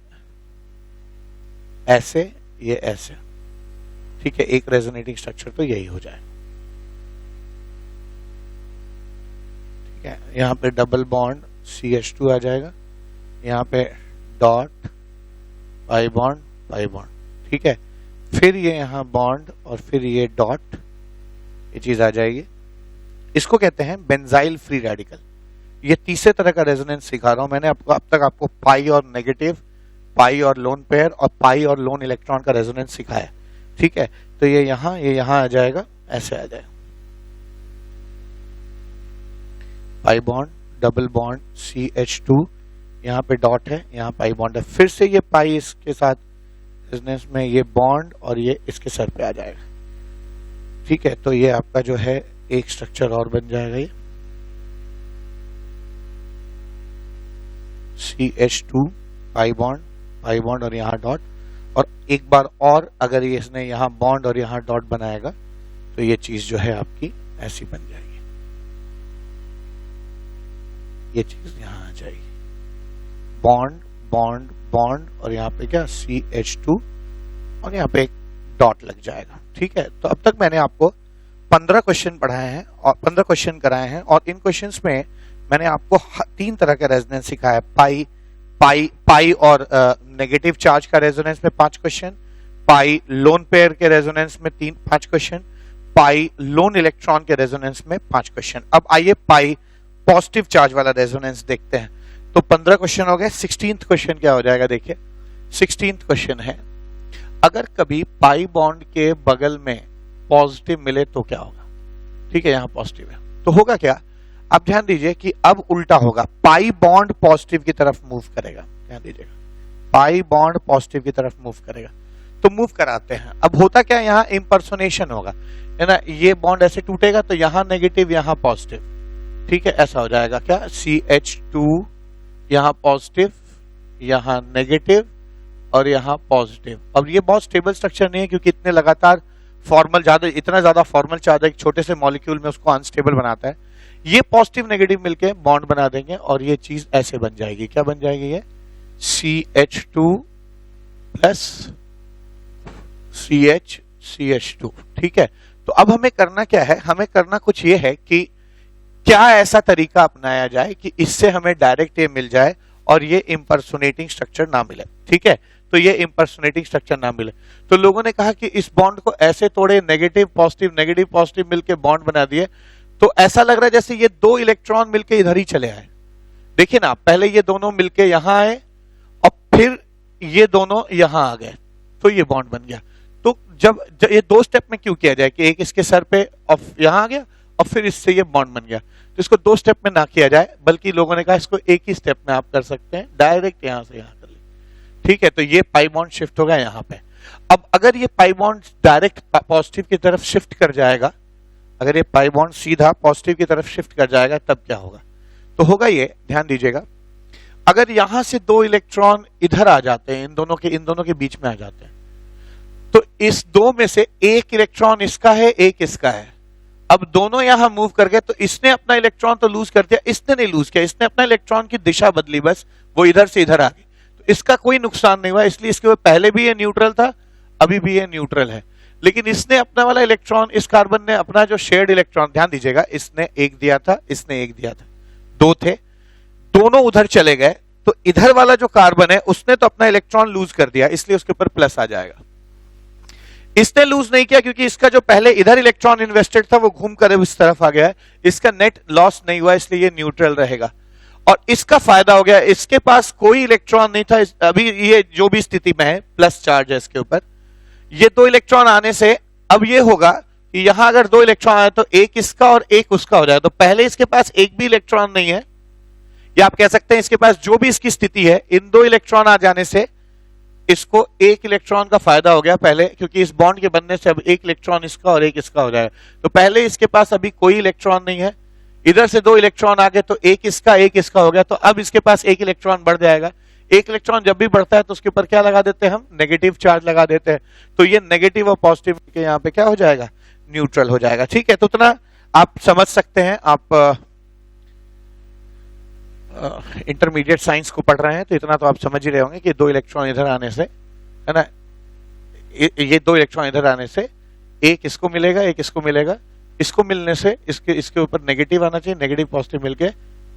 ऐसे, ये ऐसे। ठीक है, एक रेजोनेटिंग स्ट्रक्चर तो यही हो जाए। ठीक है, यहाँ पे डबल बॉन्ड CH2 आ जाएगा, यहाँ पे dot, pi bond, pi bond. ठीक है, फिर ये यहाँ बॉन्ड और फिर ये डॉट, ये चीज आ जाएगी। इसको कहते हैं बेंजाइल फ्री रेडिकल। ये तीसरे तरह का रेजोनेंस सिखा रहा हूं मैंने आपको। अब तक आपको पाई और नेगेटिव, पाई और लोन पेयर और पाई और लोन इलेक्ट्रॉन का रेजोनेंस सिखाया। ठीक है, तो ये यहाँ आ जाएगा, ऐसे आ जाएगा, pi bond, double bond CH2, यहाँ पे डॉट है, यहाँ पाई बॉन्ड है, फिर से ये पाई इसके साथ रेजोनेंस में, ये बॉन्ड और ये इसके सर पे आ जाएगा। ठीक है, तो ये आपका जो है एक स्ट्रक्चर और बन जाएगा, ये CH2 पाई बॉन्ड और यहाँ डॉट। और एक बार और अगर ये इसने यहाँ बॉन्ड और यहाँ डॉट बनाएगा तो ये चीज जो है आपकी ऐसी बन जाएगी, ये चीज यहाँ आ जाएगी, बॉन्ड बॉन्ड बॉन्ड और यहाँ पे क्या CH2 और यहाँ पे एक डॉट लग जाएगा। ठीक है, तो अब तक मैंने आपको 15 क्वेश्चन पढ़ाए हैं और 15 क्वेश्चन कराए हैं, और इन क्वेश्चंस में मैंने आपको 3 तरह का रेजोनेंस सिखाया। पाई और नेगेटिव चार्ज का रेजोनेंस में 5 क्वेश्चन, पाई लोन पेयर के रेजोनेंस में 5 क्वेश्चन, पाई लोन इलेक्ट्रॉन के रेजोनेंस में 5 क्वेश्चन। अब आइए पाई पॉजिटिव चार्ज वाला रेजोनेंस देखते हैं। तो 15 क्वेश्चन हो गए। 16th क्वेश्चन क्या हो जाएगा, देखिए 16th क्वेश्चन है, अगर कभी पाई बॉन्ड के बगल में पॉजिटिव मिले तो क्या होगा। ठीक है, यहां पॉजिटिव है तो होगा क्या, अब ध्यान दीजिए कि अब उल्टा होगा, पाई बॉन्ड पॉजिटिव की तरफ मूव करेगा। ध्यान दीजिएगा, पाई बॉन्ड पॉजिटिव की तरफ मूव करेगा। तो मूव कराते हैं। अब होता क्या, यहाँ इंपर्सोनेशन होगा, है ना, ये बॉन्ड ऐसे टूटेगा तो यहाँ नेगेटिव यहाँ पॉजिटिव। ठीक है, ऐसा हो जाएगा क्या, CH2 यहाँ पॉजिटिव, यहाँ नेगेटिव और यहाँ पॉजिटिव। अब ये बहुत स्टेबल स्ट्रक्चर नहीं है क्योंकि इतने लगातार फॉर्मल ज्यादा, इतना ज्यादा फॉर्मल चार्ज एक छोटे से मॉलिक्यूल में उसको अनस्टेबल बनाता है। ये पॉजिटिव नेगेटिव मिलके बॉन्ड बना देंगे और ये चीज ऐसे बन जाएगी। क्या बन जाएगी ये? CH2 plus CH2। ठीक है, तो अब हमें करना क्या है? हमें करना कुछ ये है कि क्या ऐसा तरीका अपनाया जाए कि इससे हमें डायरेक्ट ये मिल जाए और ये इंपर्सोनेटिंग स्ट्रक्चर ना मिले। ठीक है, तो ये इंपर्सोनेटिंग स्ट्रक्चर ना मिले, तो लोगों ने कहा कि इस बॉन्ड को ऐसे तोड़े, नेगेटिव पॉजिटिव मिलके बॉन्ड बना दिए, तो ऐसा लग रहा है जैसे ये दो इलेक्ट्रॉन मिलके इधर ही चले आए। देखिए ना, पहले ये दोनों मिलके यहां आए और फिर ये दोनों यहां आ गए, तो ये बॉन्ड बन गया। तो जब ये दो स्टेप में क्यों किया जाए कि एक इसके सर पे और यहां आ गया और फिर इससे ये बॉन्ड बन गया, तो इसको दो स्टेप में ना किया जाए, बल्कि लोगों ने कहा इसको एक ही स्टेप में आप कर सकते हैं, डायरेक्ट यहां से यहां कर ले। ठीक है, तो ये पाई बॉन्ड शिफ्ट होगा यहां पे। अब अगर ये पाई बॉन्ड डायरेक्ट पॉजिटिव की तरफ शिफ्ट कर जाएगा, अगर ये पाई बॉन्ड सीधा पॉजिटिव की तरफ शिफ्ट कर जाएगा, तब क्या होगा? तो होगा ये, ध्यान दीजिएगा, अगर यहां से दो इलेक्ट्रॉन इधर आ जाते हैं, इन दोनों के बीच में आ जाते हैं, तो इस दो में से एक इलेक्ट्रॉन इसका है, एक इसका है। अब दोनों यहां मूव कर गए, तो इसने अपना इलेक्ट्रॉन तो लूज कर दिया, इसने नहीं लूज किया, इसने अपना इलेक्ट्रॉन की दिशा बदली, बस वो इधर से इधर आ गई, तो इसका कोई नुकसान नहीं हुआ। इसलिए इसके पहले भी ये न्यूट्रल था, अभी भी ये न्यूट्रल है। लेकिन इसने अपना वाला इलेक्ट्रॉन, इस कार्बन ने अपना जो शेयर्ड इलेक्ट्रॉन, ध्यान दीजिएगा, इसने एक दिया था, इसने एक दिया था, दो थे, दोनों उधर चले गए, तो इधर वाला जो कार्बन है उसने तो अपना इलेक्ट्रॉन लूज कर दिया, इसलिए उसके ऊपर प्लस आ जाएगा। इसने लूज नहीं किया क्योंकि इसका जो पहले इधर इलेक्ट्रॉन इन्वेस्टेड था वो घूम कर इस तरफ आ गया है, इसका नेट लॉस नहीं हुआ, इसलिए ये न्यूट्रल रहेगा। और इसका फायदा हो गया, इसके पास कोई इलेक्ट्रॉन नहीं था, अभी ये जो भी स्थिति में है प्लस चार्ज है इसके ऊपर, ये दो इलेक्ट्रॉन आने से अब ये होगा कि यहां अगर दो इलेक्ट्रॉन आए तो एक इसका और एक उसका हो जाएगा। तो पहले इसके पास एक भी इलेक्ट्रॉन नहीं है, या आप कह सकते हैं इसके पास जो भी इसकी स्थिति है, इन दो इलेक्ट्रॉन आ जाने से इसको एक इलेक्ट्रॉन का फायदा हो गया पहले, क्योंकि इस बॉन्ड के बनने से अब एक इलेक्ट्रॉन इसका और एक इसका हो जाएगा। तो पहले इसके पास अभी कोई इलेक्ट्रॉन नहीं है, इधर से दो इलेक्ट्रॉन आ गए तो एक इसका हो गया, तो अब इसके पास एक इलेक्ट्रॉन बढ़ जाएगा। एक इलेक्ट्रॉन जब भी बढ़ता है तो उसके ऊपर क्या लगा देते हैं हम? नेगेटिव चार्ज लगा देते हैं, तो ये नेगेटिव और पॉजिटिव के यहाँ पे क्या हो जाएगा? न्यूट्रल हो जाएगा। ठीक है, तो उतना आप समझ सकते हैं, आप इंटरमीडिएट साइंस को पढ़ रहे हैं तो इतना तो आप समझ ही रहे होंगे कि दो इलेक्ट्रॉन इधर आने से, है ना, ये दो इलेक्ट्रॉन इधर आने से एक इसको मिलेगा, एक इसको मिलेगा, इसको मिलने से इसके ऊपर नेगेटिव आना चाहिए, नेगेटिव पॉजिटिव मिलके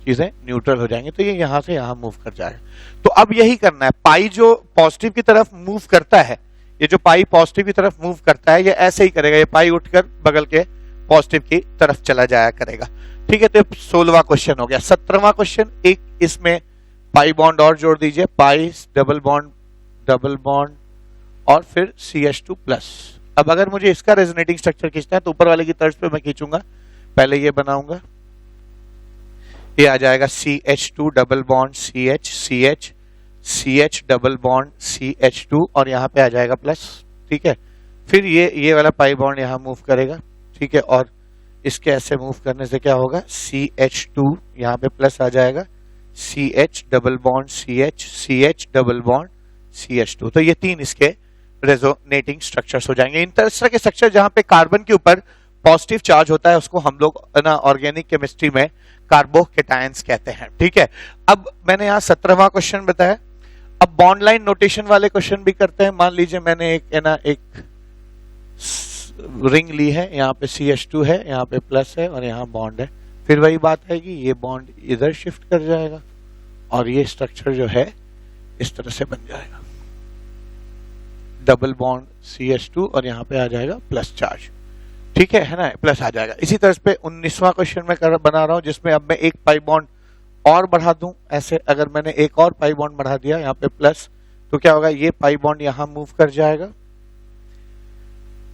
चीजें न्यूट्रल हो जाएंगी, तो ये यहां से यहां मूव कर जाएगा। तो अब यही करना है, पाई जो पॉजिटिव की तरफ मूव करता है, ये जो पाई पॉजिटिव की तरफ मूव करता है, ये ऐसे ही करेगा, ये पाई उठकर बगल के पॉजिटिव की तरफ चला जाया करेगा। ठीक है, तो 16वां क्वेश्चन हो गया। 17वां क्वेश्चन, एक इसमें पाई बॉन्ड और जोड़ दीजिए, पाई डबल बॉन्ड और फिर CH2 प्लस। अब अगर मुझे इसका रेजोनेटिंग स्ट्रक्चर खींचना है तो ऊपर वाले की तर्ज पे मैं खींचूंगा, पहले ये बनाऊंगा, ये आ जाएगा CH2 double bond CH double bond CH2 और यहाँ पे आ जाएगा प्लस। ठीक है, फिर ये वाला पाई बॉन्ड यहाँ मूव करेगा। ठीक है, और इसके ऐसे मूव करने से क्या होगा? CH2 यहाँ पे प्लस आ जाएगा, CH double bond CH double bond CH2। तो ये तीन इसके रेजोनेटिंग स्ट्रक्चर्स हो जाएंगे। इन तरह के स्ट्रक्चर जहां पे कार्बन के ऊपर पॉजिटिव चार्ज होता है उसको हम लोग ना ऑर्गेनिक केमिस्ट्री में कार्बोकेटायंस कहते हैं। ठीक है, अब मैंने यहाँ 17वां क्वेश्चन बताया। अब बॉन्ड लाइन नोटेशन वाले क्वेश्चन भी करते हैं। मान लीजिए मैंने एक रिंग ली है, यहाँ पे CH2 है, यहाँ पे प्लस है और यहाँ बॉन्ड है। फिर वही बात है कि ये बॉन्ड इधर शिफ्ट कर जाएगा और ये स्ट्रक्चर जो है इस तरह से बन जाएगा, डबल बॉन्ड CH2 और यहाँ पे आ जाएगा प्लस चार्ज। ठीक है ना, प्लस आ जाएगा। इसी तरह पे 19वां क्वेश्चन मैं बना रहा हूं, जिसमें अब मैं एक पाई बॉन्ड और बढ़ा दूं। ऐसे अगर मैंने एक और पाई बॉन्ड बढ़ा दिया यहाँ पे प्लस, तो क्या होगा? ये पाई बॉन्ड यहाँ मूव कर जाएगा,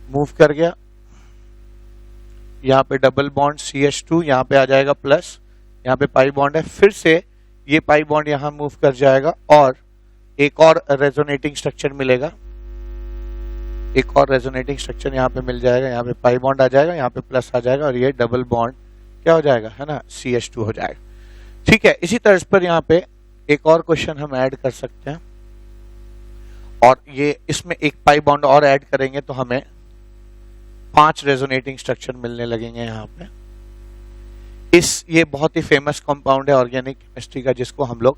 मूव कर गया, यहाँ पे डबल बॉन्ड CH2 यहाँ पे आ जाएगा प्लस, यहाँ पे पाई बॉन्ड है, फिर से ये पाई बॉन्ड यहाँ मूव कर जाएगा और एक और रेजोनेटिंग स्ट्रक्चर मिलेगा, एक और रेजोनेटिंग स्ट्रक्चर यहाँ पे मिल जाएगा, यहाँ पे पाई बॉन्ड आ जाएगा, यहाँ पे प्लस आ जाएगा और ये डबल बॉन्ड क्या हो जाएगा? है ना, CH2 हो जाएगा। ठीक है, इसी तरह पर यहाँ पे एक और क्वेश्चन हम ऐड कर सकते हैं और ये इसमें एक पाई बॉन्ड और ऐड करेंगे तो हमें 5 रेजोनेटिंग स्ट्रक्चर मिलने लगेंगे यहाँ पे। ये बहुत ही फेमस कंपाउंड है ऑर्गेनिक केमिस्ट्री का, जिसको हम लोग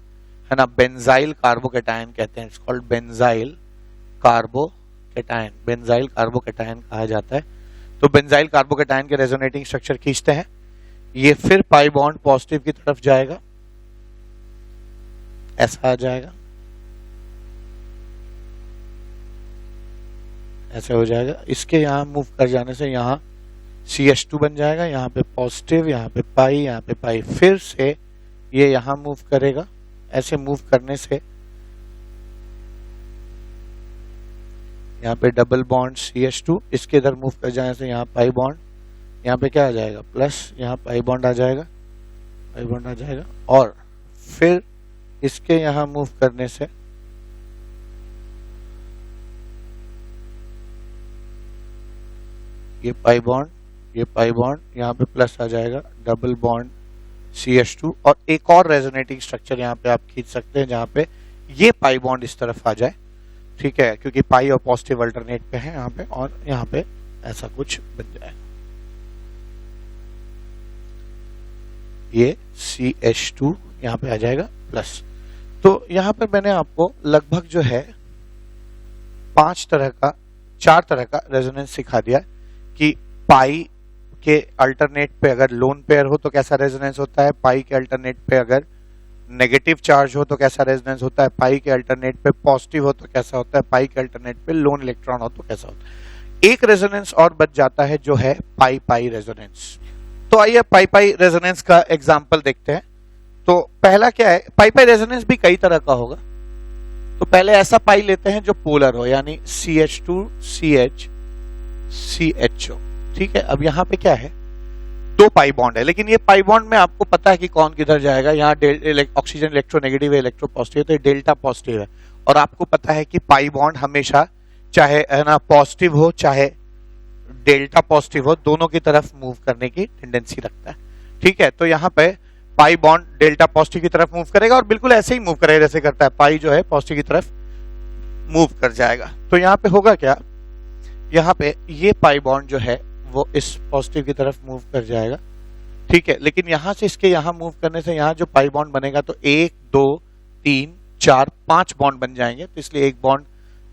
है ना बेंजाइल कार्बोकेटायन कहते हैं। It's called benzyl carbocation, benzyl carbocation कहा जाता है। तो बेंजाइल कार्बोकेटायन के रेजोनेटिंग स्ट्रक्चर खींचते हैं, ये फिर पाई बॉन्ड पॉजिटिव की तरफ जाएगा, ऐसा आ जाएगा, ऐसे हो जाएगा। इसके यहां मूव कर जाने से यहां CH2 बन जाएगा, यहाँ पे पॉजिटिव, यहाँ पे पाई, फिर से ये यहां मूव करेगा। ऐसे मूव करने से यहाँ पे डबल बॉन्ड CH2, इसके इधर मूव कर जाने से यहाँ पाई बॉन्ड, यहाँ पे क्या आ जाएगा प्लस, यहाँ पाई बॉन्ड आ जाएगा, और फिर इसके यहाँ मूव करने से ये पाई बॉन्ड यहाँ पे प्लस आ जाएगा, डबल बॉन्ड CH2, और एक और रेजोनेटिंग स्ट्रक्चर यहाँ पे आप खींच सकते हैं जहाँ पे ये पाई बॉन्ड इस तरफ आ जाए, ठीक है, क्योंकि पाई और पॉजिटिव अल्टरनेट पे है यहाँ पे, और यहाँ पे ऐसा कुछ बन जाए, ये CH2 यहाँ पे आ जाएगा प्लस। तो यहाँ पे मैंने आपको लगभग जो है 4 तरह का रेजोनेंस सिखा दिया कि पाई के अल्टरनेट पे अगर लोन पेयर हो तो कैसा रेजोनेंस होता है, पाई के अल्टरनेट पे अगर नेगेटिव चार्ज हो तो कैसा रेजोनेंस होता है, पाई के अल्टरनेट पे पॉजिटिव हो तो कैसा होता है, पाई के अल्टरनेट पे लोन इलेक्ट्रॉन हो तो कैसा होता है। एक रेजोनेंस और बच जाता है जो है पाई पाई रेजोनेंस। तो आइए पाई पाई रेजोनेंस का एग्जांपल देखते हैं। तो पहला क्या है, पाई पाई रेजोनेंस भी कई तरह का होगा। तो पहले ऐसा पाई लेते हैं जो पोलर हो, यानी CH2 CH CHO, ठीक है। अब यहाँ पे क्या है, 2 पाई बॉन्ड है, लेकिन ये पाई बॉन्ड में आपको पता है कि कौन किधर जाएगा। यहाँ ऑक्सीजन इलेक्ट्रोनेगेटिव है, इलेक्ट्रो पॉजिटिव, तो ये डेल्टा पॉजिटिव है, और आपको पता है कि पाई बॉन्ड हमेशा चाहे है ना पॉजिटिव हो चाहे डेल्टा पॉजिटिव हो, दोनों की तरफ मूव करने की टेंडेंसी रखता है, ठीक है। तो यहाँ पे पाई बॉन्ड डेल्टा पॉजिटिव की तरफ मूव करेगा, और बिल्कुल ऐसे ही मूव करेगा जैसे करता है, पाई जो है पॉजिटिव की तरफ मूव कर जाएगा। तो यहाँ पे होगा क्या, यहाँ पे ये पाई बॉन्ड जो है वो इस पॉजिटिव की तरफ मूव कर जाएगा, ठीक है। लेकिन यहां से इसके यहां मूव करने से यहाँ जो पाई बॉन्ड बनेगा तो 1 2 3 4 5 बॉन्ड बन जाएंगे। तो इसलिए एक बॉन्ड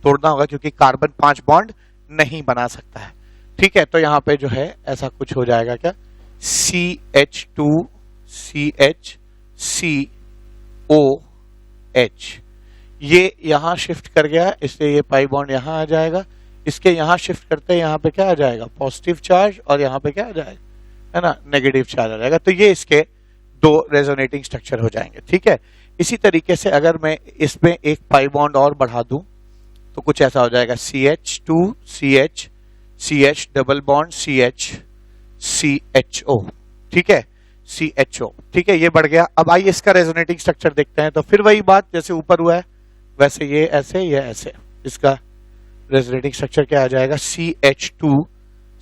तोड़ना होगा, क्योंकि कार्बन 5 बॉन्ड नहीं बना सकता है, ठीक है। तो यहाँ पे जो है ऐसा कुछ हो जाएगा क्या, CH2 CH COH, ये यहां शिफ्ट कर गया, इसलिए ये पाई बॉन्ड यहां आ जाएगा। इसके यहां शिफ्ट करते हैं, यहाँ पे क्या आ जाएगा पॉजिटिव चार्ज, और यहाँ पे क्या आ जाएगा है ना नेगेटिव चार्ज आ जाएगा। तो ये इसके 2 रेजोनेटिंग स्ट्रक्चर हो जाएंगे, ठीक है। इसी तरीके से अगर मैं इसमें एक पाई बॉन्ड और बढ़ा दूं तो कुछ ऐसा हो जाएगा, CH2 CH CH double bond CH CHO, ठीक है, CHO, ठीक है, ये बढ़ गया। अब आइए इसका रेजोनेटिंग स्ट्रक्चर देखते हैं। तो फिर वही बात, जैसे ऊपर हुआ है वैसे ये ऐसे, ये ऐसे, इसका रेजोनेटिंग स्ट्रक्चर क्या आ जाएगा, CH2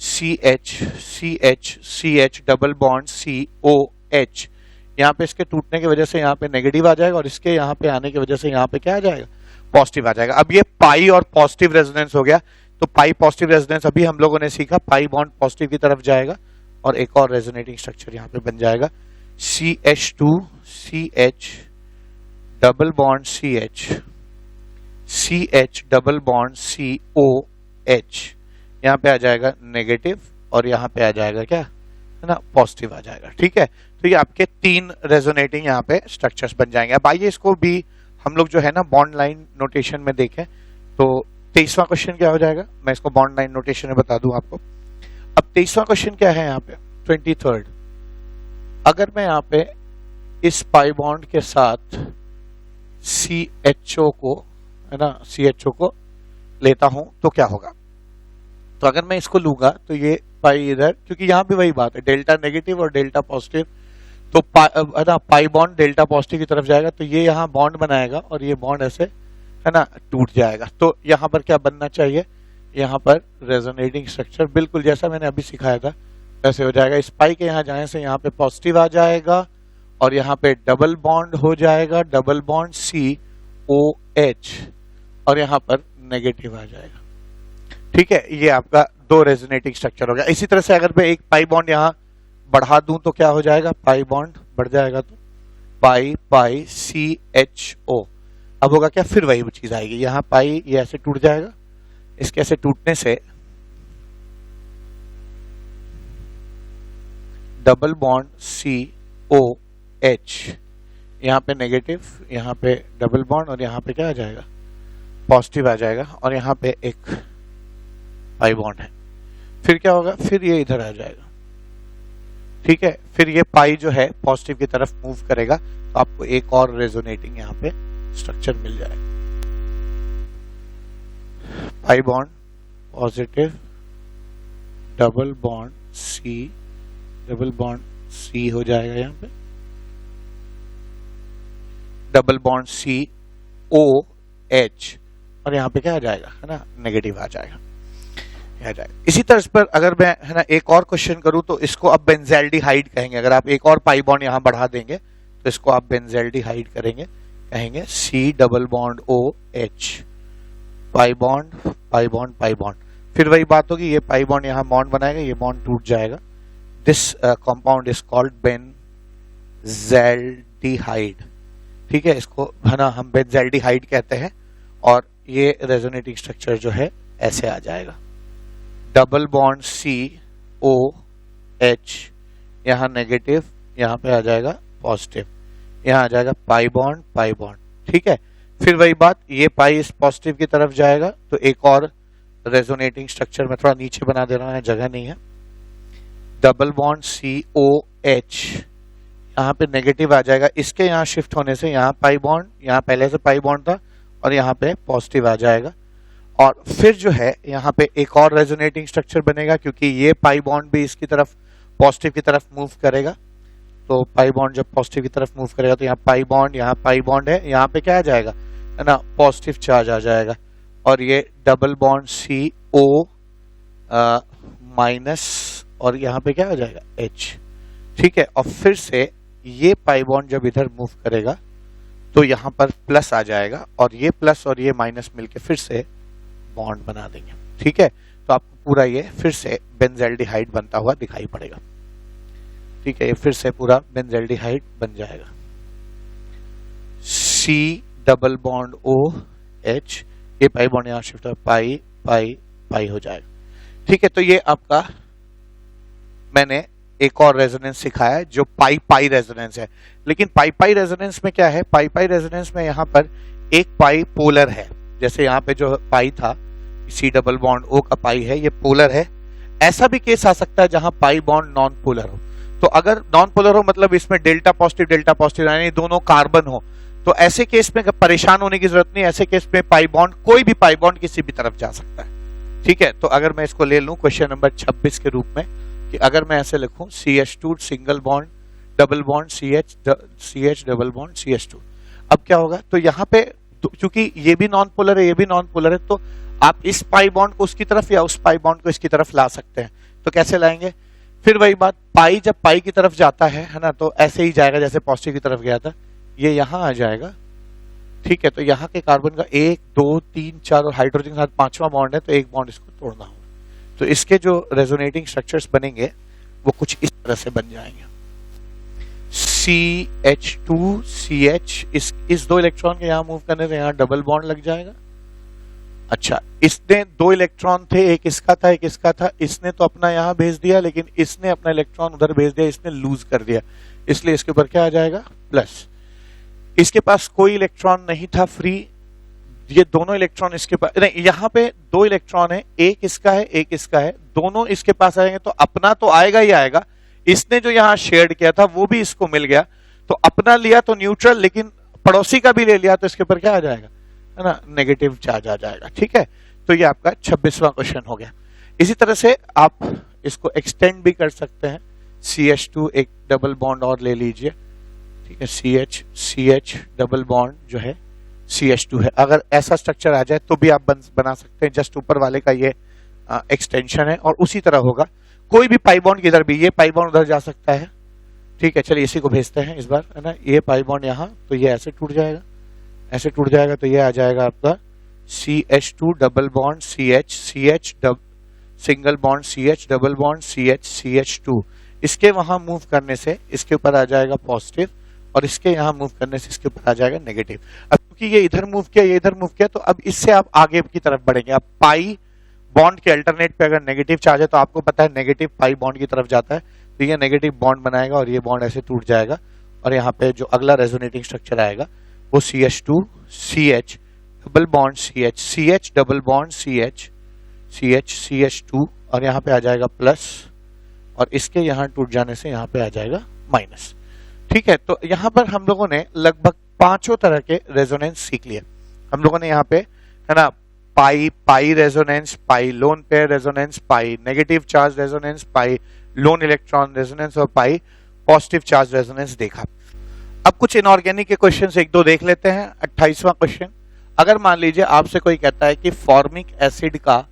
CH CH CH double bond COH। यहाँ पे इसके टूटने की वजह से यहाँ पे नेगेटिव आ जाएगा, और इसके यहाँ पे आने की वजह से यहाँ पे क्या आ जाएगा पॉजिटिव आ जाएगा। अब ये पाई और पॉजिटिव रेजोनेंस हो गया। तो पाई पॉजिटिव रेजोनेंस अभी हम लोगों ने सीखा, पाई बॉन्ड पॉजिटिव की तरफ जाएगा, और एक और रेजोनेटिंग स्ट्रक्चर यहाँ पे बन जाएगा, CH2 CH double bond CH CH double bond COH। यहाँ पे आ जाएगा नेगेटिव, और यहाँ पे आ जाएगा क्या है ना पॉजिटिव आ जाएगा, ठीक है। तो ये आपके 3 रेजोनेटिंग यहाँ पे स्ट्रक्चर्स बन जाएंगे। अब आइए इसको भी हम लोग जो है ना बॉन्ड लाइन नोटेशन में देखें। तो 23वां क्वेश्चन क्या हो जाएगा, मैं इसको बॉन्ड लाइन नोटेशन में बता दूं आपको। अब 23वां क्वेश्चन क्या है यहाँ पे, 23rd। अगर मैं यहाँ पे इस पाई बॉन्ड के साथ CHO को है ना CHO को लेता हूं तो क्या होगा। तो अगर मैं इसको लूंगा तो ये पाई इधर, क्योंकि यहाँ भी वही बात है, डेल्टा नेगेटिव और डेल्टा पॉजिटिव, तो है ना पाई बॉन्ड डेल्टा पॉजिटिव की तरफ जाएगा, तो ये यहाँ बॉन्ड बनाएगा, और ये बॉन्ड ऐसे है ना टूट जाएगा। तो यहाँ पर क्या बनना चाहिए, यहाँ पर रेजोनेटिंग स्ट्रक्चर बिल्कुल जैसा मैंने अभी सिखाया था वैसे हो जाएगा। इस पाई के यहाँ जाने से यहाँ पे पॉजिटिव आ जाएगा, और यहाँ पे डबल बॉन्ड हो जाएगा, डबल बॉन्ड COH, और यहाँ पर नेगेटिव आ जाएगा, ठीक है। ये आपका दो रेजोनेटिंग स्ट्रक्चर हो गया। इसी तरह से अगर मैं एक पाई बॉन्ड यहाँ बढ़ा दूं तो क्या हो जाएगा, पाई बॉन्ड बढ़ जाएगा तो पाई पाई CHO। अब होगा क्या, फिर वही चीज आएगी, यहाँ पाई ये ऐसे टूट जाएगा, इसके ऐसे टूटने से डबल बॉन्ड COH, यहाँ पे नेगेटिव, यहाँ पे डबल बॉन्ड और यहाँ पे क्या आ जाएगा, पॉजिटिव आ जाएगा, और यहाँ पे एक पाई बॉन्ड है। फिर क्या होगा, फिर ये इधर आ जाएगा, ठीक है। फिर ये पाई जो है पॉजिटिव की तरफ मूव करेगा, तो आपको एक और रेजोनेटिंग यहाँ पे स्ट्रक्चर मिल जाएगा। Pi bond positive, double bond C हो जाएगा, यहाँ पे डबल बॉन्ड COH, और यहाँ पे क्या आ जाएगा, है ना, नेगेटिव आ जाएगा, आ जाएगा। इसी तरह पर अगर मैं, है ना, एक और क्वेश्चन करूं तो इसको अब बेंजल्डिहाइड कहेंगे। अगर आप एक और पाई बॉन्ड यहां बढ़ा देंगे तो इसको आप बेंजल्डिहाइड कहेंगे C double bond OH, pi bond pi bond pi bond. फिर वही बात होगी, ये पाई बॉन्ड यहां बॉन्ड बनाएगा, ये बॉन्ड टूट जाएगा। This compound is called benzaldehyde, ठीक है, इसको, है ना, हम बेंजल्डिहाइड कहते हैं। और ये रेजोनेटिंग स्ट्रक्चर जो है ऐसे आ जाएगा, डबल बॉन्ड COH, यहाँ नेगेटिव, यहाँ पे आ जाएगा पॉजिटिव, यहाँ आ जाएगा पाई बॉन्ड, ठीक है। फिर वही बात, ये पाई इस पॉजिटिव की तरफ जाएगा, तो एक और रेजोनेटिंग स्ट्रक्चर में थोड़ा नीचे बना दे रहा है, जगह नहीं है, डबल बॉन्ड COH, यहाँ पे नेगेटिव आ जाएगा, इसके यहाँ शिफ्ट होने से यहाँ पाई बॉन्ड, यहाँ पहले से पाई बॉन्ड था, और यहाँ पे पॉजिटिव आ जाएगा। और फिर जो है यहाँ पे एक और रेजोनेटिंग स्ट्रक्चर बनेगा, क्योंकि ये पाई बॉन्ड भी इसकी तरफ पॉजिटिव की तरफ मूव करेगा। तो पाई बॉन्ड जब पॉजिटिव की तरफ मूव करेगा तो यहाँ पाई बॉन्ड है, यहाँ पे क्या आ जाएगा, है ना, पॉजिटिव चार्ज आ जाएगा, और ये डबल बॉन्ड CO माइनस, और यहाँ पे क्या आ जाएगा H, ठीक है। और फिर से ये पाई बॉन्ड जब इधर मूव करेगा तो यहाँ पर प्लस आ जाएगा, और ये प्लस और ये माइनस मिलके फिर से बॉन्ड बना देंगे, ठीक है। तो आपको पूरा ये फिर से बेंजल्डिहाइड बनता हुआ दिखाई पड़ेगा, ठीक है। ये फिर से पूरा बेंजल्डिहाइड बन जाएगा, C डबल बॉन्ड OH, ये पाई बॉन्ड यहाँ शिफ्ट हो, पाई पाई पाई हो जाएगा, ठीक है। तो ये आपका मैंने एक और रेजोनेंस सिखाया है जो पाई पाई रेजोनेंस है। लेकिन पाई पाई रेजोनेंस में क्या है, पाई पाई रेजोनेंस में यहाँ पर एक पाई पोलर है, जैसे यहाँ पे जो पाई था C डबल बॉन्ड O का पाई है, ये पोलर है। ऐसा भी केस आ सकता है जहां पाई बॉन्ड नॉन पोलर हो। तो अगर नॉन पोलर हो मतलब इसमें डेल्टा पॉजिटिव यानी दोनों कार्बन हो, तो ऐसे केस में परेशान होने की जरूरत नहीं। ऐसे केस में पाई बॉन्ड, कोई भी पाई बॉन्ड किसी भी तरफ जा सकता है, ठीक है। तो अगर मैं इसको ले लूं क्वेश्चन नंबर 26 के रूप में, कि अगर मैं ऐसे लिखूं CH2 single bond double bond CH double bond CH2, अब क्या होगा, तो यहाँ पे क्योंकि ये भी नॉन पोलर है, ये भी नॉन पोलर है, तो आप इस पाई बॉन्ड को उसकी तरफ या उस पाई बॉन्ड को इसकी तरफ ला सकते हैं। तो कैसे लाएंगे, फिर वही बात, पाई जब पाई की तरफ जाता है ना, तो ऐसे ही जाएगा जैसे पॉजिटिव की तरफ गया था, ये यहां आ जाएगा, ठीक है। तो यहाँ के कार्बन का 1 2 3 4 और हाइड्रोजन के साथ 5वां बॉन्ड है, तो एक बॉन्ड इसको तोड़ना होगा। तो इसके जो रेजोनेटिंग स्ट्रक्चर्स बनेंगे वो कुछ इस तरह से बन जाएंगे, CH2 CH, इस 2 इलेक्ट्रॉन के यहाँ मूव करने से यहाँ डबल बॉन्ड लग जाएगा। अच्छा, इसने 2 इलेक्ट्रॉन थे, एक इसका था एक इसका था, इसने तो अपना यहाँ भेज दिया, लेकिन इसने अपना इलेक्ट्रॉन उधर भेज दिया, इसने लूज कर दिया, इसलिए इसके ऊपर क्या आ जाएगा, प्लस। इसके पास कोई इलेक्ट्रॉन नहीं था फ्री, ये दोनों इलेक्ट्रॉन इसके पास नहीं, यहाँ पे 2 इलेक्ट्रॉन है, एक इसका है एक इसका है, दोनों इसके पास आएंगे तो अपना तो आएगा ही आएगा। इसने जो यहाँ शेयर किया था वो भी इसको मिल गया, तो अपना लिया तो न्यूट्रल, लेकिन पड़ोसी का भी ले लिया तो इसके ऊपर क्या आ जाएगा, है ना, नेगेटिव चार्ज आ जाएगा, ठीक है। तो ये आपका 26वां क्वेश्चन हो गया। इसी तरह से आप इसको एक्सटेंड भी कर सकते हैं, CH2 एक डबल बॉन्ड और ले लीजिए, ठीक है, CH डबल बॉन्ड जो है CH2 है। अगर ऐसा स्ट्रक्चर आ जाए तो भी आप बना सकते हैं, जस्ट ऊपर वाले का ये एक्सटेंशन है, और उसी तरह होगा कोई भी पाई बॉन्ड किधर भी, ये पाई बॉन्ड उधर जा सकता है, ठीक है। चलिए इसी को भेजते हैं इस बार, है ना, ये पाई बॉन्ड यहाँ, तो ये ऐसे टूट जाएगा, ऐसे टूट जाएगा, तो ये आ जाएगा आपका CH2 double bond CH single bond CH, double bond CH, CH2, इसके वहां मूव करने से इसके ऊपर आ जाएगा पॉजिटिव और इसके यहाँ मूव करने से इसके ऊपर आ जाएगा नेगेटिव। अब क्योंकि ये इधर मूव किया, ये इधर मूव किया, तो अब इससे आप आगे की तरफ बढ़ेंगे। अब पाई बॉन्ड के अल्टरनेट पे अगर नेगेटिव चार्ज है तो आपको पता है नेगेटिव पाई बॉन्ड की तरफ जाता है, तो ये नेगेटिव बॉन्ड बनाएगा और ये बॉन्ड ऐसे टूट जाएगा और यहाँ पे जो अगला रेजोनेटिंग स्ट्रक्चर आएगा वो CH2 CH double bond CH CH double bond CH CH CH2 और यहाँ पे आ जाएगा प्लस और इसके यहाँ टूट जाने से यहाँ पे आ जाएगा माइनस। ठीक है, तो यहाँ पर हम लोगों ने लगभग 5 तरह के रेजोनेंस सीख लिए। हम लोगों ने यहाँ पे है ना पाई रेजोनेंस, पाई लोन पेयर रेजोनेंस, पाई नेगेटिव चार्ज रेजोनेंस, पाई लोन इलेक्ट्रॉन रेजोनेंस और पाई पॉजिटिव चार्ज रेजोनेंस देखा। अब कुछ इनऑर्गेनिक के क्वेश्चन एक दो देख लेते हैं। 28वां क्वेश्चन, अगर मान लीजिए आपसे कोई कहता है कि फॉर्मिक एसिड का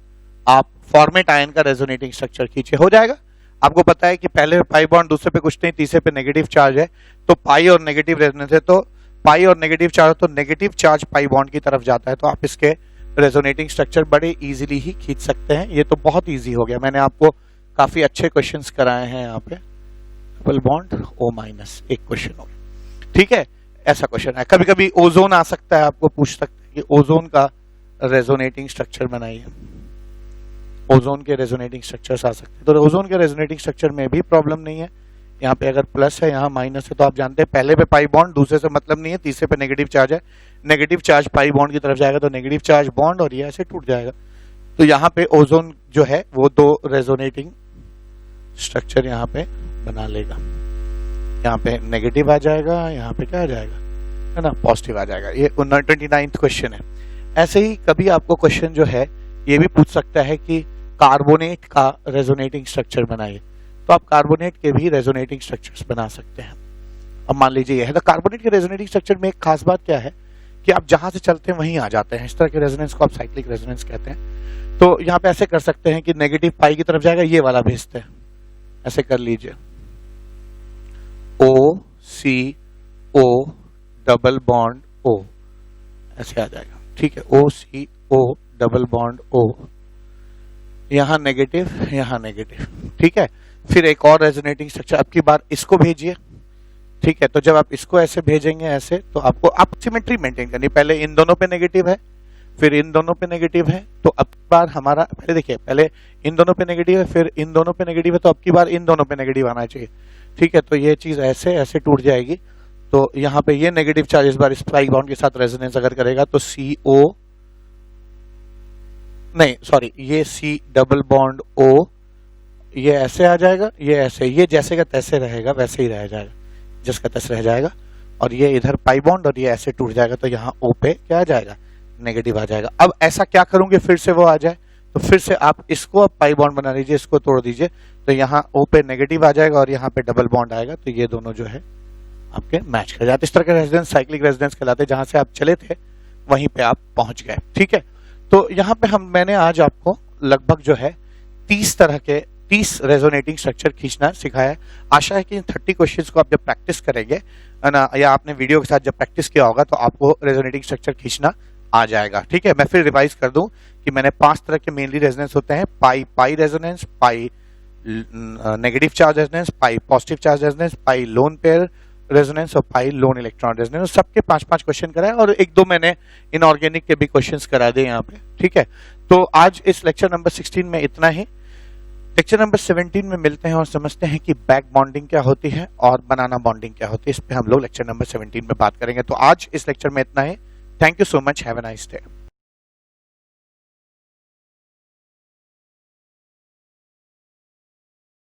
आप फॉर्मेट आयन का रेजोनेटिंग स्ट्रक्चर खींचे, हो जाएगा। आपको पता है कि पहले पाई बॉन्ड, दूसरे पे कुछ नहीं, तीसरे पे नेगेटिव चार्ज है, तो पाई और नेगेटिव रेजोनेंस है, तो पाई और नेगेटिव चार्ज, तो नेगेटिव चार्ज पाई बॉन्ड की तरफ जाता है, तो आप इसके रेजोनेटिंग स्ट्रक्चर बड़े इजीली ही खींच सकते हैं। ये तो बहुत इजी हो गया, मैंने आपको काफी अच्छे क्वेश्चंस कराए हैं। यहाँ पे डबल बॉन्ड O माइनस एक क्वेश्चन हो गया। ठीक है, ऐसा क्वेश्चन है। कभी कभी ओजोन आ सकता है, आपको पूछ सकते हैं कि ओजोन का रेजोनेटिंग स्ट्रक्चर बनाइए। ओजोन के रेजोनेटिंग स्ट्रक्चर्स आ सकते हैं, तो ओजोन के रेजोनेटिंग स्ट्रक्चर में भी प्रॉब्लम नहीं है। यहाँ पे अगर प्लस है, यहाँ माइनस है, तो आप जानते हैं पहले पे पाई बॉन्ड, दूसरे से मतलब नहीं है, तीसरे पे नेगेटिव चार्ज है, नेगेटिव चार्ज पाई बॉन्ड की तरफ जाएगा तो नेगेटिव चार्ज बॉन्ड और ये ऐसे टूट जाएगा। तो यहाँ पे ओजोन जो है वो 2 रेजोनेटिंग स्ट्रक्चर यहाँ पे बना लेगा। यहाँ पे नेगेटिव आ जाएगा, यहाँ पे क्या आ जाएगा, है ना, पॉजिटिव आ जाएगा। ये 29th क्वेश्चन है। ऐसे ही कभी आपको क्वेश्चन जो है ये भी पूछ सकता है कि कार्बोनेट का रेजोनेटिंग स्ट्रक्चर बनाइए, तो आप कार्बोनेट के भी रेजोनेटिंग स्ट्रक्चर्स बना सकते हैं। अब मान लीजिए यह है, तो कार्बोनेट के रेजोनेटिंग स्ट्रक्चर में एक खास बात क्या है कि आप जहां से चलते हैं वहीं आ जाते हैं। इस तरह के रेजोनेंस को आप साइक्लिक रेजोनेंस कहते हैं। तो यहाँ पे ऐसे कर सकते हैं कि नेगेटिव पाई की तरफ जाएगा, ये वाला भेजते हैं, ऐसे कर लीजिए OCO डबल बॉन्ड O, ऐसे आ जाएगा। ठीक है, OCO डबल बॉन्ड O, यहाँ नेगेटिव, यहाँ नेगेटिव। ठीक है, फिर एक और रेजोनेटिंग स्ट्रक्चर, अब की बार इसको भेजिए। ठीक है, तो जब आप इसको ऐसे भेजेंगे ऐसे, तो आपको आप सिमेट्री मेंटेन करनी। पहले इन दोनों पे नेगेटिव है, फिर इन दोनों पे नेगेटिव है, तो अब की बार हमारा पहले देखिए, पहले इन दोनों पे नेगेटिव है, फिर इन दोनों पे नेगेटिव है, तो अब की बार इन दोनों पे नेगेटिव आना चाहिए। ठीक है, तो ये चीज ऐसे ऐसे टूट जाएगी। तो यहाँ पे ये नेगेटिव चार्ज इस बार इस पाई बॉन्ड के साथ रेजोनेंस अगर करेगा तो ये C डबल बॉन्ड O, ये ऐसे आ जाएगा, ये ऐसे, ये जैसे का तैसे रहेगा वैसे ही रह जाएगा, जिसका तैसे रह जाएगा, और ये इधर पाई बॉन्ड और ये ऐसे टूट जाएगा, तो यहाँ O पे क्या आ जाएगा, नेगेटिव आ जाएगा। अब ऐसा क्या करूंगे फिर से वो आ जाए, तो फिर से आप इसको अब पाई बॉन्ड बना लीजिए, इसको तोड़ दीजिए, तो यहाँ O पे नेगेटिव आ जाएगा और यहाँ पे डबल बॉन्ड आएगा, तो ये दोनों जो है आपके मैच कर जाते। इस तरह के रेजिडेंस साइक्लिक रेजिडेंस कहलाते, जहां से आप चले थे वहीं पे आप पहुंच गए। ठीक है, तो यहाँ पे मैंने आज आपको लगभग जो है 30 रेजोनेटिंग स्ट्रक्चर खींचना सिखाया है। आशा है कि इन 30 क्वेश्चंस को आप जब प्रैक्टिस करेंगे ना, या आपने वीडियो के साथ जब प्रैक्टिस किया होगा, तो आपको रेजोनेटिंग स्ट्रक्चर खींचना आ जाएगा। ठीक है, मैं फिर रिवाइज कर दूं कि मैंने 5 तरह के मेनली रेजोनेंस होते हैं। पाई रेजोनेंस, पाई नेगेटिव चार्ज रेजोनेंस, पाई पॉजिटिव चार्ज रेजोनेंस, पाई लोन पेयर रेजोनेंस और पाई लोन इलेक्ट्रॉन रेजोनेंस। सबके 5-5 क्वेश्चन कराए और 1-2 मैंने इनऑर्गेनिक के भी क्वेश्चंस करा दिए यहाँ पे। ठीक है, तो आज इस लेक्चर नंबर 16 में इतना ही। लेक्चर नंबर 17 में मिलते हैं और समझते हैं कि बैक बॉन्डिंग क्या होती है और बनाना बॉन्डिंग क्या होती है। इस पे हम लोग लेक्चर नंबर 17 में बात करेंगे। तो आज इस लेक्चर में इतना ही। Thank you so much, have a nice day.